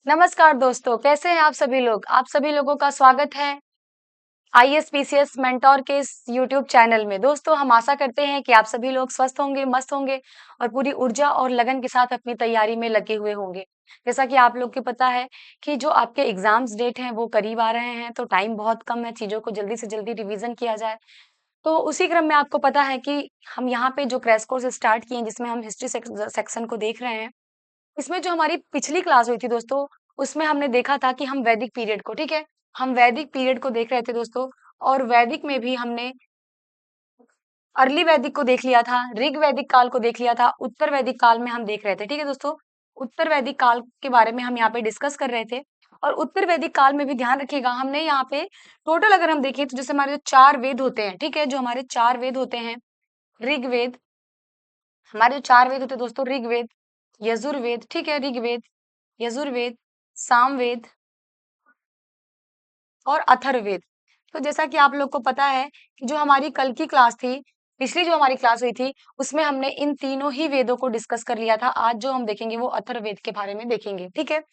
नमस्कार दोस्तों, कैसे हैं आप सभी लोग? आप सभी लोगों का स्वागत है आईएएस-पीसीएस मेंटोर के इस यूट्यूब चैनल में। दोस्तों, हम आशा करते हैं कि आप सभी लोग स्वस्थ होंगे, मस्त होंगे और पूरी ऊर्जा और लगन के साथ अपनी तैयारी में लगे हुए होंगे। जैसा कि आप लोग को पता है कि जो आपके एग्ज़ाम्स डेट हैं, वो करीब आ रहे हैं, तो टाइम बहुत कम है, चीज़ों को जल्दी से जल्दी रिवीज़न किया जाए। तो उसी क्रम में आपको पता है कि हम यहाँ पे जो क्रैश कोर्स स्टार्ट किए हैं, जिसमें हम हिस्ट्री सेक्शन को देख रहे हैं। इसमें जो हमारी पिछली क्लास हुई थी दोस्तों, उसमें हमने देखा था कि हम वैदिक पीरियड को, ठीक है? हम वैदिक पीरियड को देख रहे थे दोस्तों और वैदिक में भी हमने अर्ली वैदिक को देख लिया था, ऋग वैदिक काल को देख लिया था, उत्तर वैदिक काल में हम देख रहे थे, ठीक है दोस्तों? उत्तर वैदिक काल के बारे में हम यहाँ पे डिस्कस कर रहे थे और उत्तर वैदिक काल में भी ध्यान रखिएगा हमने यहाँ पे टोटल अगर हम देखें तो जैसे हमारे जो 4 वेद होते हैं, ठीक है? जो हमारे 4 वेद होते हैं, ऋग्वेद हमारे जो 4 वेद होते हैं दोस्तों ऋग्वेद, यजुर्वेद, ठीक है? ऋग्वेद, यजुर्वेद, सामवेद और अथर्ववेद। तो जैसा कि आप लोग को पता है कि जो हमारी कल की क्लास थी, पिछली जो हमारी क्लास हुई थी, उसमें हमने इन तीनों ही वेदों को डिस्कस कर लिया था। आज जो हम देखेंगे वो अथर्ववेद के बारे में देखेंगे, ठीक है?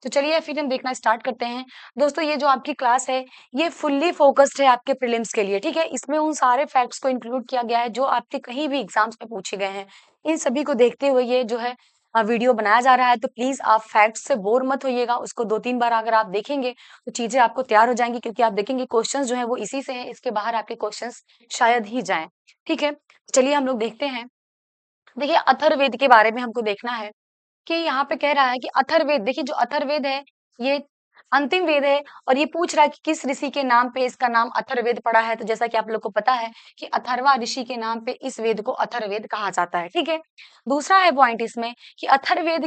तो चलिए फिर हम देखना स्टार्ट करते हैं। दोस्तों ये जो आपकी क्लास है, ये फुल्ली फोकस्ड है आपके प्रीलिम्स के लिए, ठीक है? इसमें उन सारे फैक्ट्स को इंक्लूड किया गया है जो आपके कहीं भी एग्जाम्स में पूछे गए हैं। इन सभी को देखते हुए ये जो है वीडियो बनाया जा रहा है, तो प्लीज आप फैक्ट्स से बोर मत होइएगा। उसको 2-3 बार अगर आप देखेंगे तो चीजें आपको तैयार हो जाएंगी, क्योंकि आप देखेंगे क्वेश्चंस जो है वो इसी से हैं, इसके बाहर आपके क्वेश्चंस शायद ही जाएं, ठीक है? चलिए हम लोग देखते हैं। देखिए अथर्ववेद के बारे में हमको देखना है कि यहाँ पे कह रहा है कि अथर्ववेद, देखिए जो अथर्ववेद है ये अंतिम वेद है और ये पूछ रहा है कि किस ऋषि के नाम पे इसका नाम अथर्ववेद पड़ा है। तो जैसा कि आप लोग को पता है कि अथर्वा ऋषि के नाम पे इस वेद को अथर्ववेद कहा जाता है, ठीक है? दूसरा है पॉइंट इसमें कि अथर्ववेद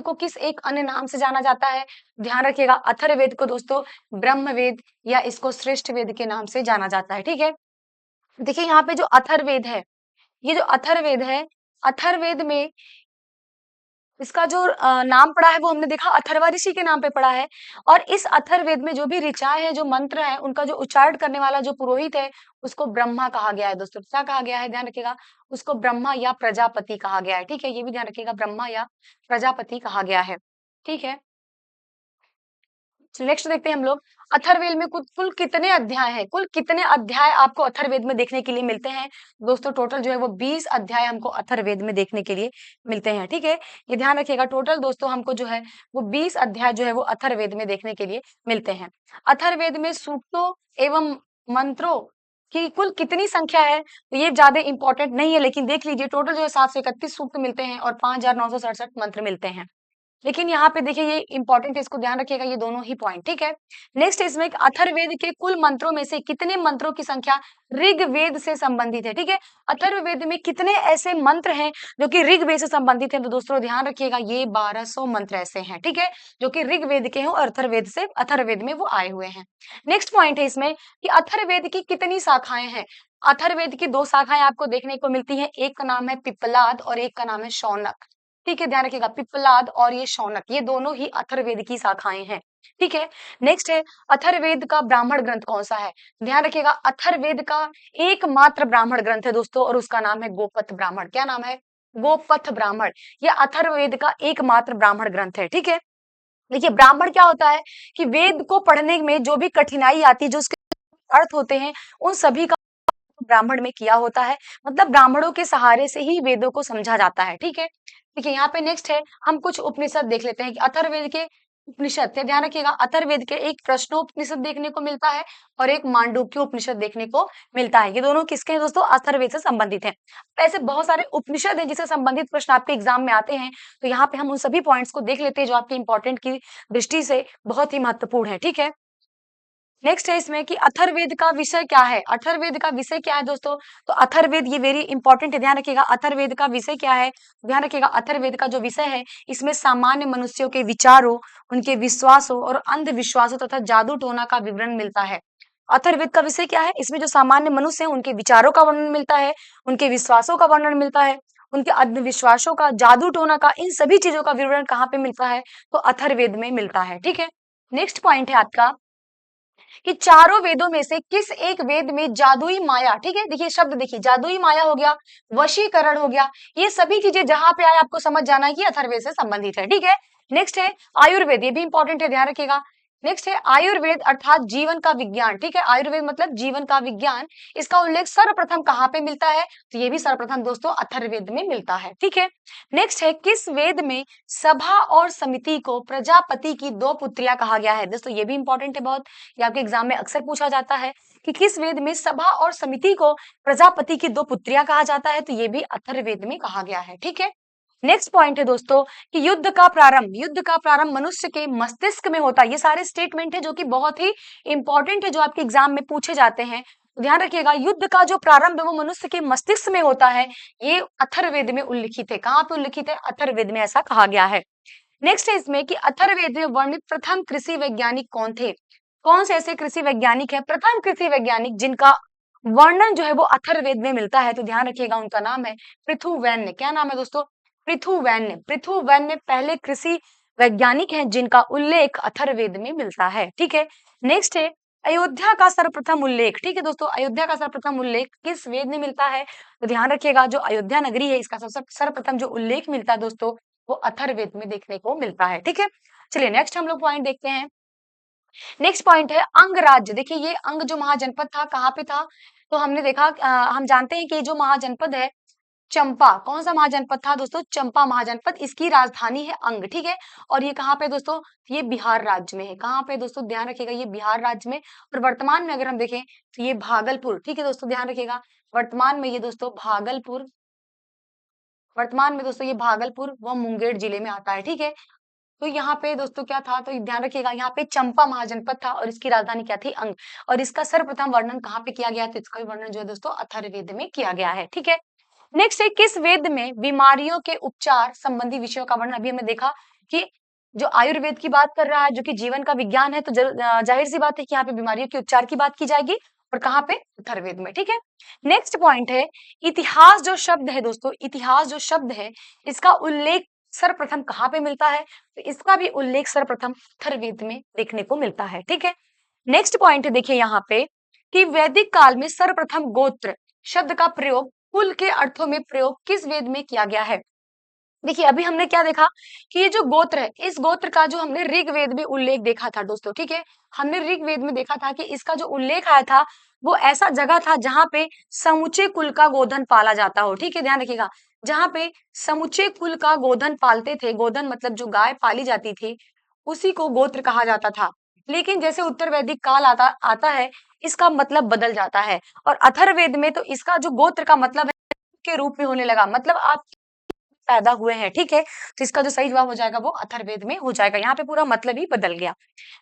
को किस एक अन्य नाम से जाना जाता है। ध्यान रखिएगा, अथर्ववेद को दोस्तों ब्रह्मवेद या इसको श्रेष्ठ वेद के नाम से जाना जाता है, ठीक है? देखिए यहाँ पे जो अथर्ववेद है, ये जो अथर्ववेद है, अथर्ववेद में इसका जो नाम पड़ा है वो हमने देखा अथर्वा ऋषि के नाम पे पड़ा है और इस अथर्ववेद में जो भी ऋचाएँ हैं, जो मंत्र हैं, उनका जो उच्चारण करने वाला जो पुरोहित है, उसको ब्रह्मा कहा गया है दोस्तों। क्या कहा गया है? ध्यान रखिएगा, उसको ब्रह्मा या प्रजापति कहा गया है, ठीक है? ये भी ध्यान रखिएगा, ब्रह्मा या प्रजापति कहा गया है, ठीक है? नेक्स्ट देखते हैं हम लोग अथर्ववेद में कुल कितने अध्याय हैं? कुल कितने अध्याय आपको अथर्ववेद में देखने के लिए मिलते हैं? दोस्तों टोटल जो है वो 20 अध्याय हमको अथर्ववेद में देखने के लिए मिलते हैं, ठीक है? ये ध्यान रखिएगा, टोटल दोस्तों हमको जो है वो 20 अध्याय जो है वो अथर्ववेद में देखने के लिए मिलते हैं। अथर्ववेद में सूक्तों एवं मंत्रों की कुल कितनी संख्या है? तो ये ज्यादा इंपॉर्टेंट नहीं है, लेकिन देख लीजिए टोटल जो है 731 सूक्त मिलते हैं और 5,967 मंत्र मिलते हैं। लेकिन यहाँ पे देखिए ये इंपॉर्टेंट है, इसको ध्यान रखिएगा, ये दोनों ही पॉइंट, ठीक है? नेक्स्ट इसमें अथर्ववेद के कुल मंत्रों में से कितने मंत्रों की संख्या ऋग्वेद से संबंधित है, ठीक है? अथर्ववेद में कितने ऐसे मंत्र हैं जो कि ऋग्वेद से संबंधित हैं? तो दोस्तों ध्यान रखिएगा, ये 1200 मंत्र ऐसे हैं, ठीक है? जो कि ऋग्वेद के हैं और अथर्ववेद में वो आए हुए हैं। नेक्स्ट पॉइंट है इसमें कि अथर्ववेद की कितनी शाखाएं हैं? अथर्ववेद की 2 शाखाएं आपको देखने को मिलती हैं, एक का नाम है पिप्पलाद और एक का नाम है शौनक। ठीक है, ध्यान रखिएगा, पिप्पलाद और ये शौनक, ये दोनों ही अथर्ववेद की शाखाएं हैं, ठीक है? नेक्स्ट है अथर्ववेद का ब्राह्मण ग्रंथ कौन सा है? ध्यान रखिएगा, अथर्ववेद का एकमात्र ब्राह्मण ग्रंथ है दोस्तों और उसका नाम है गोपथ ब्राह्मण। क्या नाम है? गोपथ ब्राह्मण। यह अथर्ववेद का एकमात्र ब्राह्मण ग्रंथ है, ठीक है? देखिए ब्राह्मण क्या होता है कि वेद को पढ़ने में जो भी कठिनाई आती है, जो उसके अर्थ होते हैं, उन सभी का ब्राह्मण में किया होता है। मतलब ब्राह्मणों के सहारे से ही वेदों को समझा जाता है, ठीक है? देखिए यहाँ पे नेक्स्ट है, हम कुछ उपनिषद देख लेते हैं कि अथर्ववेद के उपनिषद थे। ध्यान रखिएगा, अथर्ववेद के एक प्रश्नोपनिषद देखने को मिलता है और एक मांडुक्य उपनिषद देखने को मिलता है। ये दोनों किसके हैं दोस्तों? अथर्ववेद से संबंधित हैं। ऐसे बहुत सारे उपनिषद हैं जिससे संबंधित प्रश्न आपके एग्जाम में आते हैं, तो यहाँ पे हम उन सभी पॉइंट्स को देख लेते हैं जो आपके इंपॉर्टेंट की दृष्टि से बहुत ही महत्वपूर्ण है, ठीक है? नेक्स्ट है इसमें कि अथर्ववेद का विषय क्या है? अथर्ववेद का विषय क्या है दोस्तों? तो अथर्ववेद ये वेरी इंपॉर्टेंट है, ध्यान रखिएगा, अथर्ववेद का विषय क्या है? ध्यान रखिएगा, अथर्ववेद का जो विषय है, इसमें सामान्य मनुष्यों के विचारों, उनके विश्वासों और अंधविश्वासों तथा जादू टोना का विवरण मिलता है। अथर्ववेद का विषय क्या है? इसमें जो सामान्य मनुष्य है उनके विचारों का वर्णन मिलता है, उनके विश्वासों का वर्णन मिलता है, उनके अंधविश्वासों का, जादू टोना का, इन सभी चीजों का विवरण कहाँ पे मिलता है? तो अथर्ववेद में मिलता है, ठीक है? नेक्स्ट पॉइंट है आपका कि चारों वेदों में से किस एक वेद में जादुई माया, ठीक है, देखिए शब्द देखिए, जादुई माया हो गया, वशीकरण हो गया, ये सभी चीजें जहां पे आए आपको समझ जाना है कि अथर्ववेद से संबंधित है, ठीक है। नेक्स्ट है आयुर्वेद, ये भी इंपॉर्टेंट है, ध्यान रखिएगा। नेक्स्ट है आयुर्वेद अर्थात जीवन का विज्ञान, ठीक है, आयुर्वेद मतलब जीवन का विज्ञान, इसका उल्लेख सर्वप्रथम कहाँ पे मिलता है, तो ये भी सर्वप्रथम दोस्तों अथर्ववेद में मिलता है, ठीक है। नेक्स्ट है किस वेद में सभा और समिति को प्रजापति की दो पुत्रियां कहा गया है, दोस्तों ये भी इंपॉर्टेंट है बहुत, ये आपके एग्जाम में अक्सर पूछा जाता है कि किस वेद में सभा और समिति को प्रजापति की दो पुत्रियां कहा जाता है, तो ये भी अथर्ववेद में कहा गया है, ठीक है। नेक्स्ट पॉइंट है दोस्तों कि युद्ध का प्रारंभ मनुष्य के मस्तिष्क में होता है, ये सारे स्टेटमेंट है जो कि बहुत ही इंपॉर्टेंट है, जो आपके एग्जाम में पूछे जाते हैं, तो ध्यान रखिएगा, युद्ध का जो प्रारंभ है वो मनुष्य के मस्तिष्क में होता है, ये अथर्ववेद में उल्लिखित है, कहाँ पे उल्लिखित है, अथर्ववेद में ऐसा कहा गया है। नेक्स्ट है इसमें कि अथर्ववेद में वर्णित प्रथम कृषि वैज्ञानिक कौन थे, कौन से ऐसे कृषि वैज्ञानिक है, प्रथम कृषि वैज्ञानिक जिनका वर्णन जो है वो अथर्ववेद में मिलता है, तो ध्यान रखिएगा उनका नाम है पृथुवैन्य, क्या नाम है दोस्तों, पृथुवैन्य पहले कृषि वैज्ञानिक हैं जिनका उल्लेख अथर्ववेद में मिलता है, ठीक है। नेक्स्ट है अयोध्या का सर्वप्रथम उल्लेख, ठीक है दोस्तों, अयोध्या का सर्वप्रथम उल्लेख किस वेद में मिलता है, तो ध्यान रखिएगा जो अयोध्या नगरी है इसका सर्वप्रथम जो उल्लेख मिलता है दोस्तों वो अथर्ववेद में देखने को मिलता है, ठीक है। चलिए नेक्स्ट हम लोग पॉइंट देखते हैं। नेक्स्ट पॉइंट है अंग राज्य, देखिए ये अंग जो महाजनपद था कहाँ पे था, तो हमने देखा हम जानते हैं कि जो महाजनपद है चंपा, कौन सा महाजनपद था दोस्तों, चंपा महाजनपद, इसकी राजधानी है अंग, ठीक है। और ये कहाँ पे दोस्तों, ये बिहार राज्य में है, कहाँ पे दोस्तों, ध्यान रखिएगा ये बिहार राज्य में, और वर्तमान में अगर हम देखें तो ये भागलपुर, ठीक है दोस्तों, ध्यान रखिएगा वर्तमान में ये दोस्तों भागलपुर, वर्तमान में दोस्तों ये भागलपुर व मुंगेर जिले में आता है, ठीक है। तो यहाँ पे दोस्तों क्या था, तो ध्यान रखिएगा यहाँ पे चंपा महाजनपद था और इसकी राजधानी क्या थी, अंग, और इसका सर्वप्रथम वर्णन कहाँ पे किया गया, तो इसका भी वर्णन जो है दोस्तों अथर्ववेद में किया गया है, ठीक है। नेक्स्ट है किस वेद में बीमारियों के उपचार संबंधी विषयों का वर्णन, अभी हमने देखा कि जो आयुर्वेद की बात कर रहा है जो कि जीवन का विज्ञान है, तो जाहिर सी बात है कि यहाँ पे बीमारियों के उपचार की बात की जाएगी, और कहाँ पे, अथर्ववेद में, ठीक है। नेक्स्ट पॉइंट है इतिहास जो शब्द है दोस्तों, इतिहास जो शब्द है इसका उल्लेख सर्वप्रथम कहाँ पे मिलता है, तो इसका भी उल्लेख सर्वप्रथम अथर्ववेद में देखने को मिलता है, ठीक है। नेक्स्ट पॉइंट है देखिए यहाँ पे कि वैदिक काल में सर्वप्रथम गोत्र शब्द का प्रयोग कुल के अर्थों में प्रयोग किस वेद में किया गया है, देखिए अभी हमने क्या देखा कि ये जो गोत्र है इस गोत्र का जो हमने ऋग्वेद में उल्लेख देखा था दोस्तों, ठीक है, हमने ऋग्वेद में देखा था कि इसका जो उल्लेख आया था वो ऐसा जगह था जहां पे समूचे कुल का गोधन पाला जाता हो, ठीक है, ध्यान रखिएगा, जहां पे समूचे कुल का गोधन पालते थे, गोधन मतलब जो गाय पाली जाती थी उसी को गोत्र कहा जाता था, लेकिन जैसे उत्तर वैदिक काल आता आता है इसका मतलब बदल जाता है, और अथर्ववेद में तो इसका जो गोत्र का मतलब है के रूप में होने लगा, मतलब आप पैदा हुए हैं, ठीक है, तो इसका जो सही जवाब हो जाएगा वो अथर्ववेद में हो जाएगा, यहाँ पे पूरा मतलब ही बदल गया।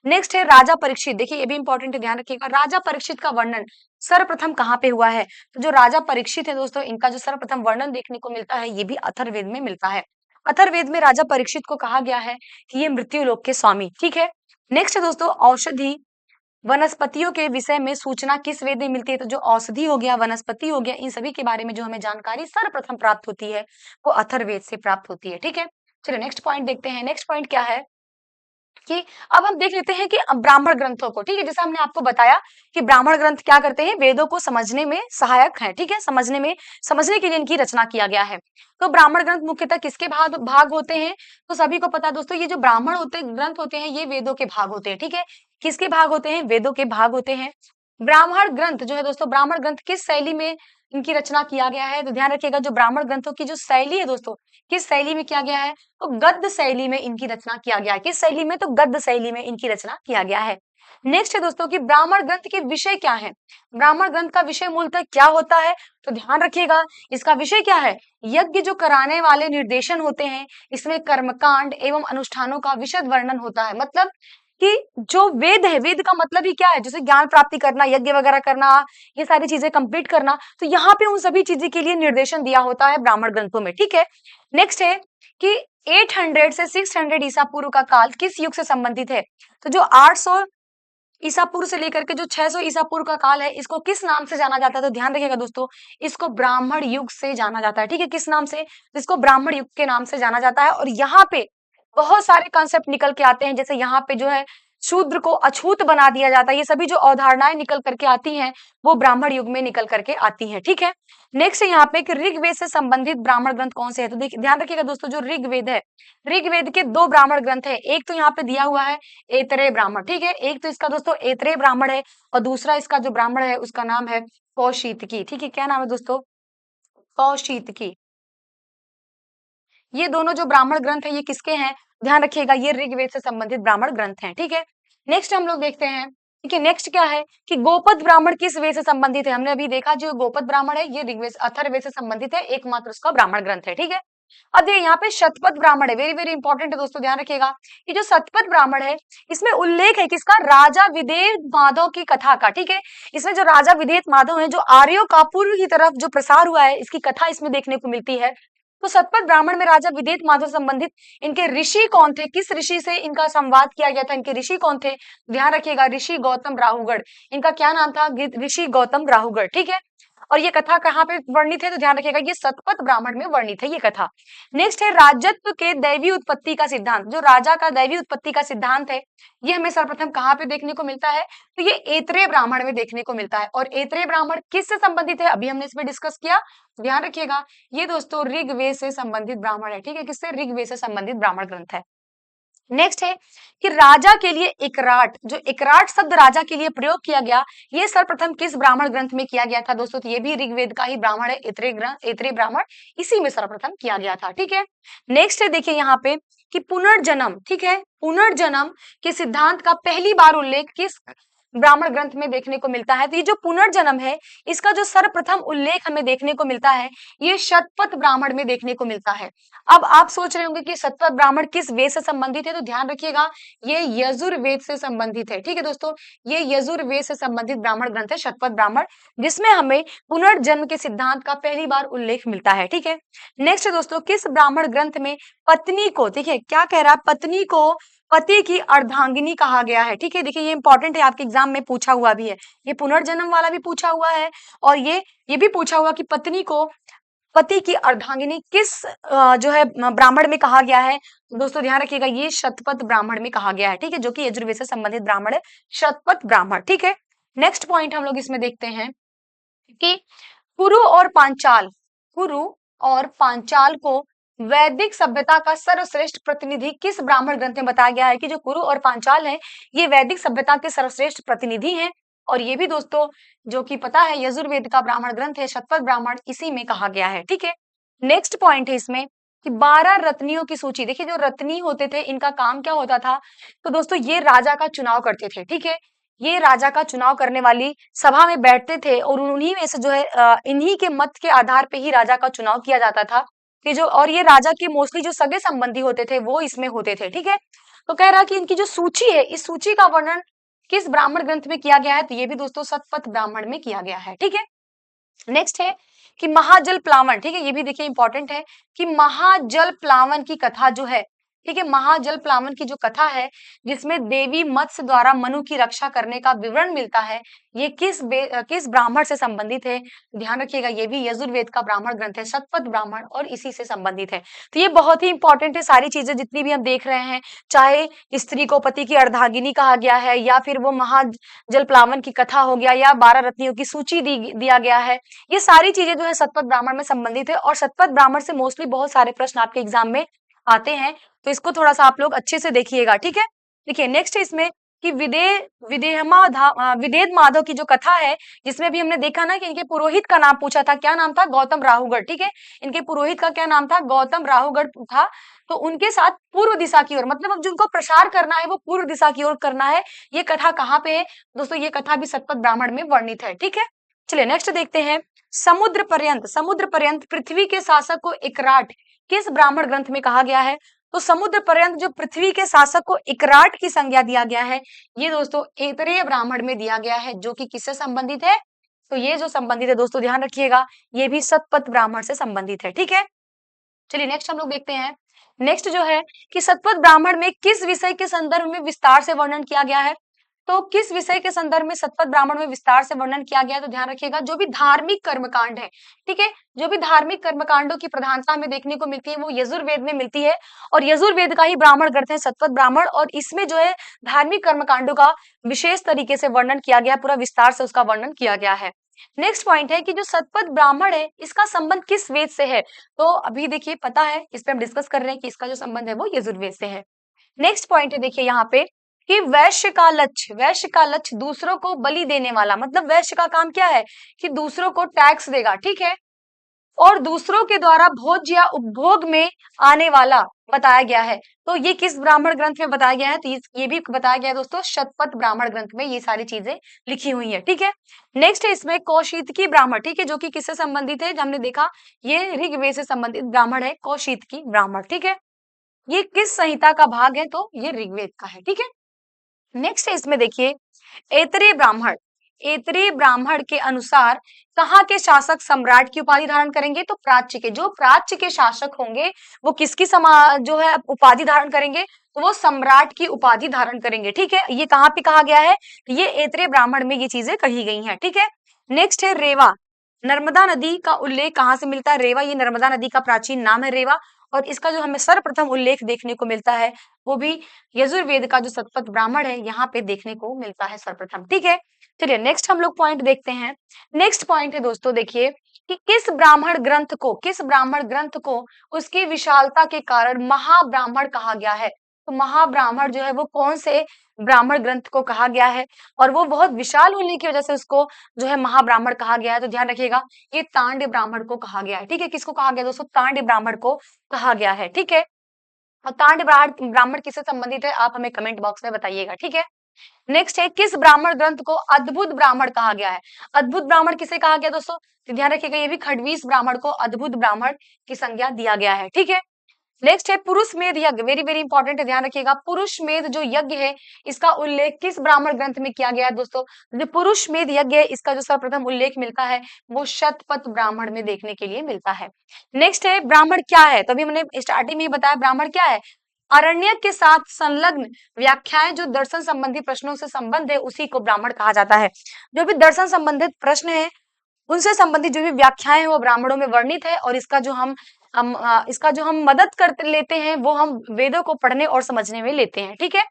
नेक्स्ट है राजा परीक्षित, देखिए ये भी इंपॉर्टेंट है, ध्यान रखिएगा, राजा परीक्षित का वर्णन सर्वप्रथम कहाँ पे हुआ है, तो जो राजा परीक्षित है दोस्तों इनका जो सर्वप्रथम वर्णन देखने को मिलता है ये भी अथर्ववेद में मिलता है, अथर्ववेद में राजा परीक्षित को कहा गया है कि ये मृत्यु लोक के स्वामी, ठीक है। नेक्स्ट है दोस्तों औषधि वनस्पतियों के विषय में सूचना किस वेद में मिलती है, तो जो औषधि हो गया, वनस्पति हो गया, इन सभी के बारे में जो हमें जानकारी सर्वप्रथम प्राप्त होती है वो अथर्ववेद से प्राप्त होती है, ठीक है। चलिए नेक्स्ट पॉइंट देखते हैं, नेक्स्ट पॉइंट क्या है कि अब हम देख लेते हैं कि ब्राह्मण ग्रंथों को, ठीक है, जैसे हमने आपको बताया कि ब्राह्मण ग्रंथ क्या करते हैं, वेदों को समझने में सहायक है, ठीक है, समझने के लिए इनकी रचना किया गया है। तो ब्राह्मण ग्रंथ मुख्यतः किसके भाग भाग होते हैं, तो सभी को पता है दोस्तों ये जो ब्राह्मण ग्रंथ होते हैं ये वेदों के भाग होते हैं, ठीक है, किसके भाग होते हैं, वेदों के भाग होते हैं। ब्राह्मण ग्रंथ जो है दोस्तों, ब्राह्मण ग्रंथ किस शैली में इनकी रचना किया गया है, तो ध्यान रखिएगा जो ब्राह्मण ग्रंथों की जो शैली है दोस्तों, किस शैली में किया गया है, तो गद्य शैली में इनकी रचना किया गया है, किस शैली में, तो गद्य शैली में इनकी रचना किया गया है। नेक्स्ट है दोस्तों कि ब्राह्मण ग्रंथ के विषय क्या है, ब्राह्मण ग्रंथ का विषय मूलतः क्या होता है, तो ध्यान रखिएगा इसका विषय क्या है, यज्ञ जो कराने वाले निर्देशन होते हैं, इसमें कर्मकांड एवं अनुष्ठानों का विशद वर्णन होता है, मतलब कि जो वेद है, वेद का मतलब ही क्या है, जैसे ज्ञान प्राप्ति करना, यज्ञ वगैरह करना, ये सारी चीजें कंप्लीट करना, तो यहाँ पे उन सभी चीजों के लिए निर्देशन दिया होता है ब्राह्मण ग्रंथों में, ठीक है। नेक्स्ट है कि 800 से 600 ईसा पूर्व का काल किस युग से संबंधित है, तो जो 800 ईसा पूर्व से लेकर के जो 600 ईसा पूर्व का काल है इसको किस नाम से जाना जाता है, तो ध्यान रखिएगा दोस्तों इसको ब्राह्मण युग से जाना जाता है, ठीक है, किस नाम से, इसको ब्राह्मण युग के नाम से जाना जाता है। और यहाँ पे बहुत सारे कॉन्सेप्ट निकल के आते हैं, जैसे यहाँ पे जो है शूद्र को अछूत बना दिया जाता है। ये सभी जो अवधारणाएं निकल करके आती हैं वो ब्राह्मण युग में निकल करके आती हैं। ठीक है, नेक्स्ट यहाँ पे कि ऋग्वेद से संबंधित ब्राह्मण ग्रंथ कौन से हैं? तो देखिए ध्यान रखिएगा दोस्तों, जो ऋग्वेद है, ऋग्वेद के दो ब्राह्मण ग्रंथ है। एक तो यहाँ पे दिया हुआ है ऐतरेय ब्राह्मण, ठीक है, एक तो इसका दोस्तों ऐतरेय ब्राह्मण है और दूसरा इसका जो ब्राह्मण है उसका नाम है कौशितकी। ठीक है, क्या नाम है दोस्तों? कौशितकी। ये दोनों जो ब्राह्मण ग्रंथ है ये किसके हैं? ध्यान रखिएगा, ये ऋग्वेद से संबंधित ब्राह्मण ग्रंथ हैं। ठीक है, नेक्स्ट हम लोग देखते हैं। ठीक है, नेक्स्ट क्या है कि गोपद ब्राह्मण किस वेद से संबंधित है? हमने अभी देखा जो गोपद ब्राह्मण है ये ऋग्वेद अथर्ववेद से संबंधित है, एकमात्र उसका ब्राह्मण ग्रंथ है। ठीक है, अब देखिए यहाँ पे शतपथ ब्राह्मण है, वेरी वेरी इंपॉर्टेंट है दोस्तों, ध्यान रखिएगा। ये जो शतपथ ब्राह्मण है इसमें उल्लेख है किसका? राजा विदेह माधव की कथा का। ठीक है, इसमें जो राजा विदेह माधव है, जो आर्यों का पूर्व की तरफ जो प्रसार हुआ है, इसकी कथा इसमें देखने को मिलती है। तो शतपथ ब्राह्मण में राजा विदेह माधव से संबंधित इनके ऋषि कौन थे? किस ऋषि से इनका संवाद किया गया था? इनके ऋषि कौन थे? ध्यान रखिएगा, ऋषि गौतम राहुगढ़। इनका क्या नाम था? ऋषि गौतम राहुगढ़। ठीक है, और ये कथा कहाँ पे वर्णित है? तो ध्यान रखिएगा, ये शतपथ ब्राह्मण में वर्णित है ये कथा। नेक्स्ट है राजत्व के दैवी उत्पत्ति का सिद्धांत। जो राजा का दैवी उत्पत्ति का सिद्धांत है ये हमें सर्वप्रथम कहाँ पे देखने को मिलता है? तो ये ऐतरेय ब्राह्मण में देखने को मिलता है। और ऐतरेय ब्राह्मण किससे संबंधित है? अभी हमने इसमें डिस्कस किया, ध्यान रखिएगा, ये दोस्तों ऋग्वेद से संबंधित ब्राह्मण है। ठीक है, किससे? ऋग्वेद से संबंधित ब्राह्मण ग्रंथ है। नेक्स्ट है कि राजा के लिए इकराट, जो इकराट शब्द राजा के लिए प्रयोग किया गया, ये सर्वप्रथम किस ब्राह्मण ग्रंथ में किया गया था दोस्तों? तो ये भी ऋग्वेद का ही ब्राह्मण है, ऐतरेय ब्राह्मण, इसी में सर्वप्रथम किया गया था। ठीक है, नेक्स्ट है देखिए यहाँ पे कि पुनर्जन्म। ठीक है, पुनर्जन्म के सिद्धांत का पहली बार उल्लेख किस ब्राह्मण ग्रंथ में देखने को मिलता है? तो ये जो पुनर्जन्म है इसका जो सर्वप्रथम उल्लेख हमें देखने को मिलता है ये शतपथ ब्राह्मण में देखने को मिलता है। अब आप सोच रहे होंगे कि शतपथ ब्राह्मण किस वेद से संबंधित है? तो ध्यान रखिएगा, ये यजुर्वेद से संबंधित है। ठीक है दोस्तों, ये यजुर्वेद से संबंधित ब्राह्मण ग्रंथ है शतपथ ब्राह्मण, जिसमें हमें पुनर्जन्म के सिद्धांत का पहली बार उल्लेख मिलता है। ठीक है, नेक्स्ट दोस्तों, किस ब्राह्मण ग्रंथ में पत्नी को, देखिए क्या कह रहा है, पत्नी को पति की अर्धांगिनी कहा गया है? ठीक है, देखिए ये इंपॉर्टेंट है, आपके एग्जाम में पूछा हुआ भी है, ये पुनर्जन्म वाला भी पूछा हुआ है और ये भी पूछा हुआ कि पत्नी को पति की अर्धांगिनी किस जो है ब्राह्मण में कहा गया है? दोस्तों ध्यान रखिएगा, ये शतपथ ब्राह्मण में कहा गया है। ठीक है, जो कि यजुर्वेद से संबंधित ब्राह्मण है, शतपथ ब्राह्मण। ठीक है, नेक्स्ट पॉइंट हम लोग इसमें देखते हैं कि कुरु और पांचाल, कुरु और पांचाल को वैदिक सभ्यता का सर्वश्रेष्ठ प्रतिनिधि किस ब्राह्मण ग्रंथ में बताया गया है? कि जो कुरु और पांचाल है ये वैदिक सभ्यता के सर्वश्रेष्ठ प्रतिनिधि हैं और ये भी दोस्तों जो कि पता है यजुर्वेद का ब्राह्मण ग्रंथ है शतपथ ब्राह्मण, इसी में कहा गया है। ठीक है, नेक्स्ट पॉइंट है इसमें कि 12 रत्नियों की सूची। देखिए जो रत्नी होते थे इनका काम क्या होता था? तो दोस्तों ये राजा का चुनाव करते थे। ठीक है, ये राजा का चुनाव करने वाली सभा में बैठते थे और उन्हीं में से जो है इन्हीं के मत के आधार पे ही राजा का चुनाव किया जाता था कि जो, और ये राजा के मोस्टली जो सगे संबंधी होते थे वो इसमें होते थे। ठीक है, तो कह रहा कि इनकी जो सूची है इस सूची का वर्णन किस ब्राह्मण ग्रंथ में किया गया है? तो ये भी दोस्तों शतपथ ब्राह्मण में किया गया है। ठीक है, नेक्स्ट है कि महाजल प्लावन। ठीक है, ये भी देखिए इंपॉर्टेंट है कि महाजल प्लावन की कथा जो है, ठीक है, महाजल प्लावन की जो कथा है जिसमें देवी मत्स्य द्वारा मनु की रक्षा करने का विवरण मिलता है, ये किस ब्राह्मण से संबंधित है? ध्यान रखिएगा, ये भी यजुर्वेद का ब्राह्मण ग्रंथ है, शतपथ ब्राह्मण, और इसी से संबंधित है। तो ये बहुत ही इंपॉर्टेंट है, सारी चीजें जितनी भी हम देख रहे हैं, चाहे स्त्री को पति की अर्धांगिनी कहा गया है या फिर वो महाजल प्लावन की कथा हो गया या 12 रत्नियों की सूची दिया गया है, ये सारी चीजें जो है शतपथ ब्राह्मण में संबंधित है और शतपथ ब्राह्मण से मोस्टली बहुत सारे प्रश्न आपके एग्जाम में आते हैं, तो इसको थोड़ा सा आप लोग अच्छे से देखिएगा। ठीक है, देखिए नेक्स्ट है इसमें कि विदेह माधव की जो कथा है जिसमें भी हमने देखा ना कि इनके पुरोहित का नाम पूछा था, क्या नाम था? गौतम राहुगढ़। ठीक है, इनके पुरोहित का क्या नाम था? गौतम राहुगढ़ था। तो उनके साथ पूर्व दिशा की ओर, मतलब अब जिनको प्रसार करना है वो पूर्व दिशा की ओर करना है, ये कथा कहाँ पे है दोस्तों? ये कथा भी शतपथ ब्राह्मण में वर्णित है। ठीक है, चलिए नेक्स्ट देखते हैं, समुद्र पर्यंत पृथ्वी के शासक को इकराट किस ब्राह्मण ग्रंथ में कहा गया है? तो समुद्र पर्यंत जो पृथ्वी के शासक को इकराट की संज्ञा दिया गया है ये दोस्तों ऐतरेय ब्राह्मण में दिया गया है, जो कि किससे संबंधित है? तो ये जो संबंधित है दोस्तों ध्यान रखिएगा, ये भी शतपथ ब्राह्मण से संबंधित है। ठीक है, चलिए नेक्स्ट हम लोग देखते हैं, नेक्स्ट जो है कि शतपथ ब्राह्मण में किस विषय के संदर्भ में विस्तार से वर्णन किया गया है? तो किस विषय के संदर्भ में शतपथ ब्राह्मण में विस्तार से वर्णन किया गया है? तो ध्यान रखिएगा, जो भी धार्मिक कर्मकांड है, ठीक है, जो भी धार्मिक कर्मकांडों की प्रधानता हमें देखने को मिलती है वो यजुर्वेद में मिलती है, और यजुर्वेद का ही ब्राह्मण ग्रंथ है शतपथ ब्राह्मण, और इसमें जो है धार्मिक कर्मकांडों का विशेष तरीके से वर्णन किया गया, पूरा विस्तार से उसका वर्णन किया गया है। नेक्स्ट पॉइंट है कि जो शतपथ ब्राह्मण है इसका संबंध किस वेद से है? तो अभी देखिए पता है, इस पे हम डिस्कस कर रहे हैं कि इसका जो संबंध है वो यजुर्वेद से है। नेक्स्ट पॉइंट है देखिए यहाँ पे कि वैश्य का लक्ष्य दूसरों को बलि देने वाला, मतलब वैश्य का काम क्या है कि दूसरों को टैक्स देगा, ठीक है, और दूसरों के द्वारा भोज या उपभोग में आने वाला बताया गया है। तो ये किस ब्राह्मण ग्रंथ में बताया गया है? तो ये भी बताया गया है दोस्तों शतपथ ब्राह्मण ग्रंथ में, ये सारी चीजें लिखी हुई है, ठीक है। नेक्स्ट है इसमें कौशितकी ब्राह्मण, ठीक है, जो कि किससे संबंधित है? हमने देखा ये ऋग्वेद से संबंधित ब्राह्मण है कौशितकी ब्राह्मण, ठीक है। ये किस संहिता का भाग है? तो ये ऋग्वेद का है, ठीक है। नेक्स्ट है इसमें देखिए ऐतरेय ब्राह्मण के अनुसार कहाँ के शासक सम्राट की उपाधि धारण करेंगे? तो प्राच्य के, जो प्राच्य के शासक होंगे वो किसकी जो है उपाधि धारण करेंगे? तो वो सम्राट की उपाधि धारण करेंगे, ठीक है। ये कहाँ पे कहा गया है? ये ऐतरेय ब्राह्मण में ये चीजें कही गई हैं, ठीक है। नेक्स्ट है रेवा, नर्मदा नदी का उल्लेख कहाँ से मिलता है? रेवा, ये नर्मदा नदी का प्राचीन नाम है रेवा, और इसका जो हमें सर्वप्रथम उल्लेख देखने को मिलता है वो भी यजुर्वेद का जो शतपथ ब्राह्मण है यहाँ पे देखने को मिलता है सर्वप्रथम, ठीक है। चलिए नेक्स्ट हम लोग पॉइंट देखते हैं। नेक्स्ट पॉइंट है दोस्तों देखिए कि किस ब्राह्मण ग्रंथ को उसकी विशालता के कारण महाब्राह्मण कहा गया है? तो महाब्राह्मण जो है वो कौन से ब्राह्मण ग्रंथ को कहा गया है, और वो बहुत विशाल होने की वजह से उसको जो है महाब्राह्मण कहा गया है? तो ध्यान रखिएगा, ये तांड्य ब्राह्मण को कहा गया है, ठीक है। किसको कहा गया दोस्तों? तांड्य ब्राह्मण को कहा गया है, ठीक है। और तांड्य ब्राह्मण किससे संबंधित है? आप हमें कमेंट बॉक्स में बताइएगा, ठीक है। नेक्स्ट है किस ब्राह्मण ग्रंथ को अद्भुत ब्राह्मण कहा गया है? अद्भुत ब्राह्मण किसे कहा गया दोस्तों? तो ध्यान रखिएगा, ये भी खडवीस ब्राह्मण को अद्भुत ब्राह्मण की संज्ञा दिया गया है, ठीक है। नेक्स्ट है पुरुष मेध यज्ञ, वेरी वेरी इंपॉर्टेंट है, ध्यान रखिएगा। पुरुष मेध जो यज्ञ है इसका उल्लेख किस ब्राह्मण ग्रंथ में किया गया है दोस्तों? जो पुरुष मेध यज्ञ है इसका जो सर्वप्रथम उल्लेख मिलता है वो शतपथ ब्राह्मण में देखने के लिए मिलता है। नेक्स्ट है ब्राह्मण क्या है? तो अभी मैंने स्टार्टिंग में ही बताया ब्राह्मण क्या है। अरण्यक के साथ संलग्न व्याख्याएं जो दर्शन संबंधी प्रश्नों से संबंध है उसी को ब्राह्मण कहा जाता है। जो भी दर्शन संबंधित प्रश्न है उनसे संबंधित जो भी व्याख्याएं हैं वो ब्राह्मणों में वर्णित है, और इसका जो हम मदद करते लेते हैं वो हम वेदों को पढ़ने और समझने में लेते हैं, ठीक है।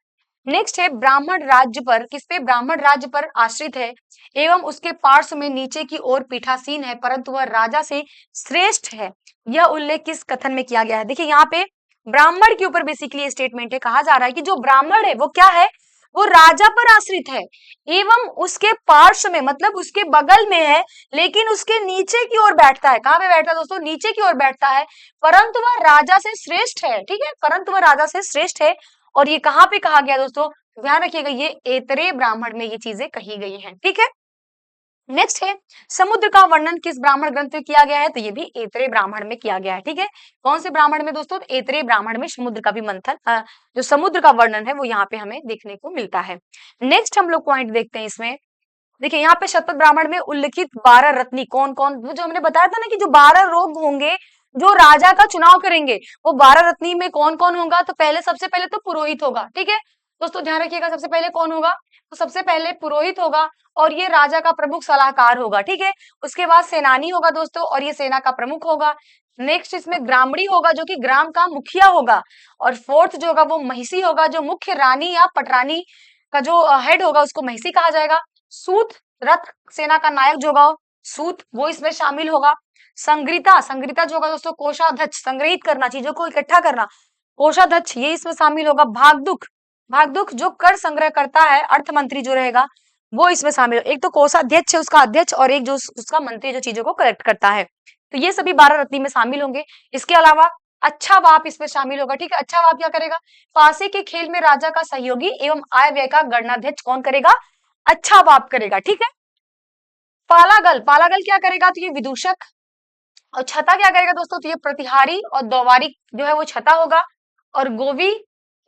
नेक्स्ट है ब्राह्मण राज्य पर, किस पे? ब्राह्मण राज्य पर आश्रित है एवं उसके पार्श्व में नीचे की ओर पीठासीन है, परंतु वह राजा से श्रेष्ठ है। यह उल्लेख किस कथन में किया गया है? देखिए यहाँ पे ब्राह्मण के ऊपर बेसिकली स्टेटमेंट है, कहा जा रहा है कि जो ब्राह्मण है वो क्या है? वो राजा पर आश्रित है एवं उसके पार्श्व में, मतलब उसके बगल में है, लेकिन उसके नीचे की ओर बैठता है। कहाँ पे बैठता है दोस्तों? नीचे की ओर बैठता है, परंतु वह राजा से श्रेष्ठ है, ठीक है, परंतु वह राजा से श्रेष्ठ है। और ये कहाँ पे कहा गया दोस्तों? ध्यान रखिएगा, ये ऐतरेय ब्राह्मण में ये चीजें कही गई हैं, ठीक है। नेक्स्ट है समुद्र का वर्णन किस ब्राह्मण ग्रंथ में किया गया है? तो ये भी ऐतरेय ब्राह्मण में किया गया है, ठीक है। कौन से ब्राह्मण में दोस्तों? ऐतरेय ब्राह्मण में समुद्र का भी मंथन, जो समुद्र का वर्णन है वो यहाँ पे हमें देखने को मिलता है। नेक्स्ट हम लोग पॉइंट देखते हैं इसमें। देखिए यहाँ पे शतपथ ब्राह्मण में उल्लिखित 12 रत्नी कौन कौन, वो जो हमने बताया था ना कि जो 12 लोग होंगे जो राजा का चुनाव करेंगे, वो 12 रत्नी में कौन कौन होगा? तो सबसे पहले तो पुरोहित होगा, ठीक है दोस्तों, ध्यान रखिएगा। सबसे पहले कौन होगा? तो सबसे पहले पुरोहित होगा, और ये राजा का प्रमुख सलाहकार होगा, ठीक है। उसके बाद सेनानी होगा दोस्तों, और ये सेना का प्रमुख होगा। नेक्स्ट इसमें ग्रामणी होगा जो कि ग्राम का मुखिया होगा, और फोर्थ जो होगा वो महिषी होगा, जो मुख्य रानी या पटरानी का जो हेड होगा उसको महिषी कहा जाएगा। सूत, रथ सेना का नायक जो होगा सूत, वो इसमें शामिल होगा। संग्रहिता जो होगा दोस्तों कोषाध्यक्ष, संग्रहित करना, चीजों को इकट्ठा करना, कोषाध्यक्ष ये इसमें शामिल होगा। भागदुख जो कर संग्रह करता है, अर्थ मंत्री जो रहेगा वो इसमें शामिल हो। एक तो कोषाध्यक्ष है उसका अध्यक्ष, और एक जो उसका मंत्री जो चीजों को कलेक्ट करता है। तो ये सभी 12 रत्नी में शामिल होंगे। इसके अलावा अच्छा बाप इसमें शामिल होगा, ठीक है। अच्छा बाप क्या करेगा? पासे के खेल में राजा का सहयोगी एवं आय व्यय का गणनाध्यक्ष कौन करेगा? अच्छा बाप करेगा, ठीक है। पालागल क्या करेगा? तो ये विदूषक। और छता क्या करेगा दोस्तों? तो ये प्रतिहारी और दौवारी जो है वो छता होगा। और गोवी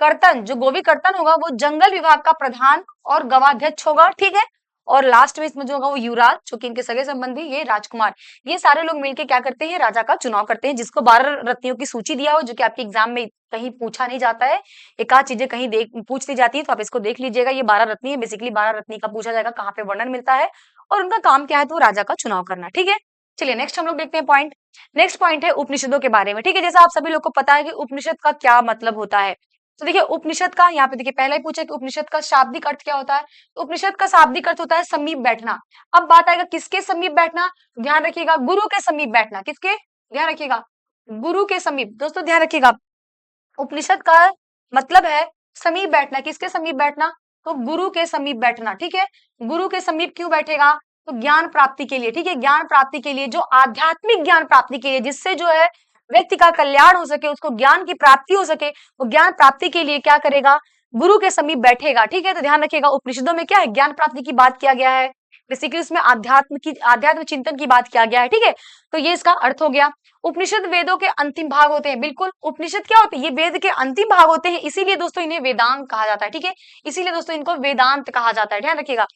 कर्तन होगा वो जंगल विभाग का प्रधान और गवाध्यक्ष होगा, ठीक है। और लास्ट में इसमें जो होगा वो युवराज, जो कि इनके सगे संबंधी, ये राजकुमार। ये सारे लोग मिलके क्या करते हैं, राजा का चुनाव करते हैं, जिसको 12 रत्नियों की सूची दिया हो, जो कि आपके एग्जाम में कहीं पूछा नहीं जाता है। एक आध चीजें कहीं देख पूछ ली जाती है, तो आप इसको देख लीजिएगा। ये 12 रत्नी है, बेसिकली 12 रत्नी का पूछा जाएगा कहाँ पे वर्णन मिलता है और उनका काम क्या है, तो राजा का चुनाव करना। ठीक है, चलिए नेक्स्ट हम लोग देखते हैं पॉइंट। नेक्स्ट पॉइंट है उपनिषदों के बारे में। ठीक है, जैसा आप सभी लोग को पता है कि उपनिषद का क्या मतलब होता है। तो देखिए उपनिषद का यहाँ पे देखिए पहला ही पूछा कि उपनिषद का शाब्दिक अर्थ क्या होता है। तो उपनिषद का शाब्दिक अर्थ होता है समीप बैठना। अब बात आएगा किसके समीप बैठना, ध्यान रखिएगा गुरु के समीप बैठना। किसके, ध्यान रखिएगा, गुरु के समीप। दोस्तों ध्यान रखिएगा, उपनिषद का मतलब है समीप बैठना। किसके समीप बैठना, तो गुरु के समीप बैठना। ठीक है, गुरु के समीप क्यों बैठेगा, तो ज्ञान प्राप्ति के लिए। ठीक है, ज्ञान प्राप्ति के लिए, जो आध्यात्मिक ज्ञान प्राप्ति के लिए, जिससे जो है व्यक्ति का कल्याण हो सके, उसको ज्ञान की प्राप्ति हो सके, वो ज्ञान प्राप्ति के लिए क्या करेगा, गुरु के समीप बैठेगा। ठीक है, तो ध्यान रखिएगा उपनिषदों में क्या है, ज्ञान प्राप्ति की बात किया गया है। बेसिकली उसमें आध्यात्म चिंतन की बात किया गया है। ठीक है, तो ये इसका अर्थ हो गया। उपनिषद वेदों के अंतिम भाग होते हैं। बिल्कुल, उपनिषद क्या होते हैं, ये वेद के अंतिम भाग होते हैं, इसीलिए दोस्तों इन्हें वेदांग कहा जाता है। ठीक है, इसीलिए दोस्तों इनको वेदांत कहा जाता है, ध्यान रखिएगा।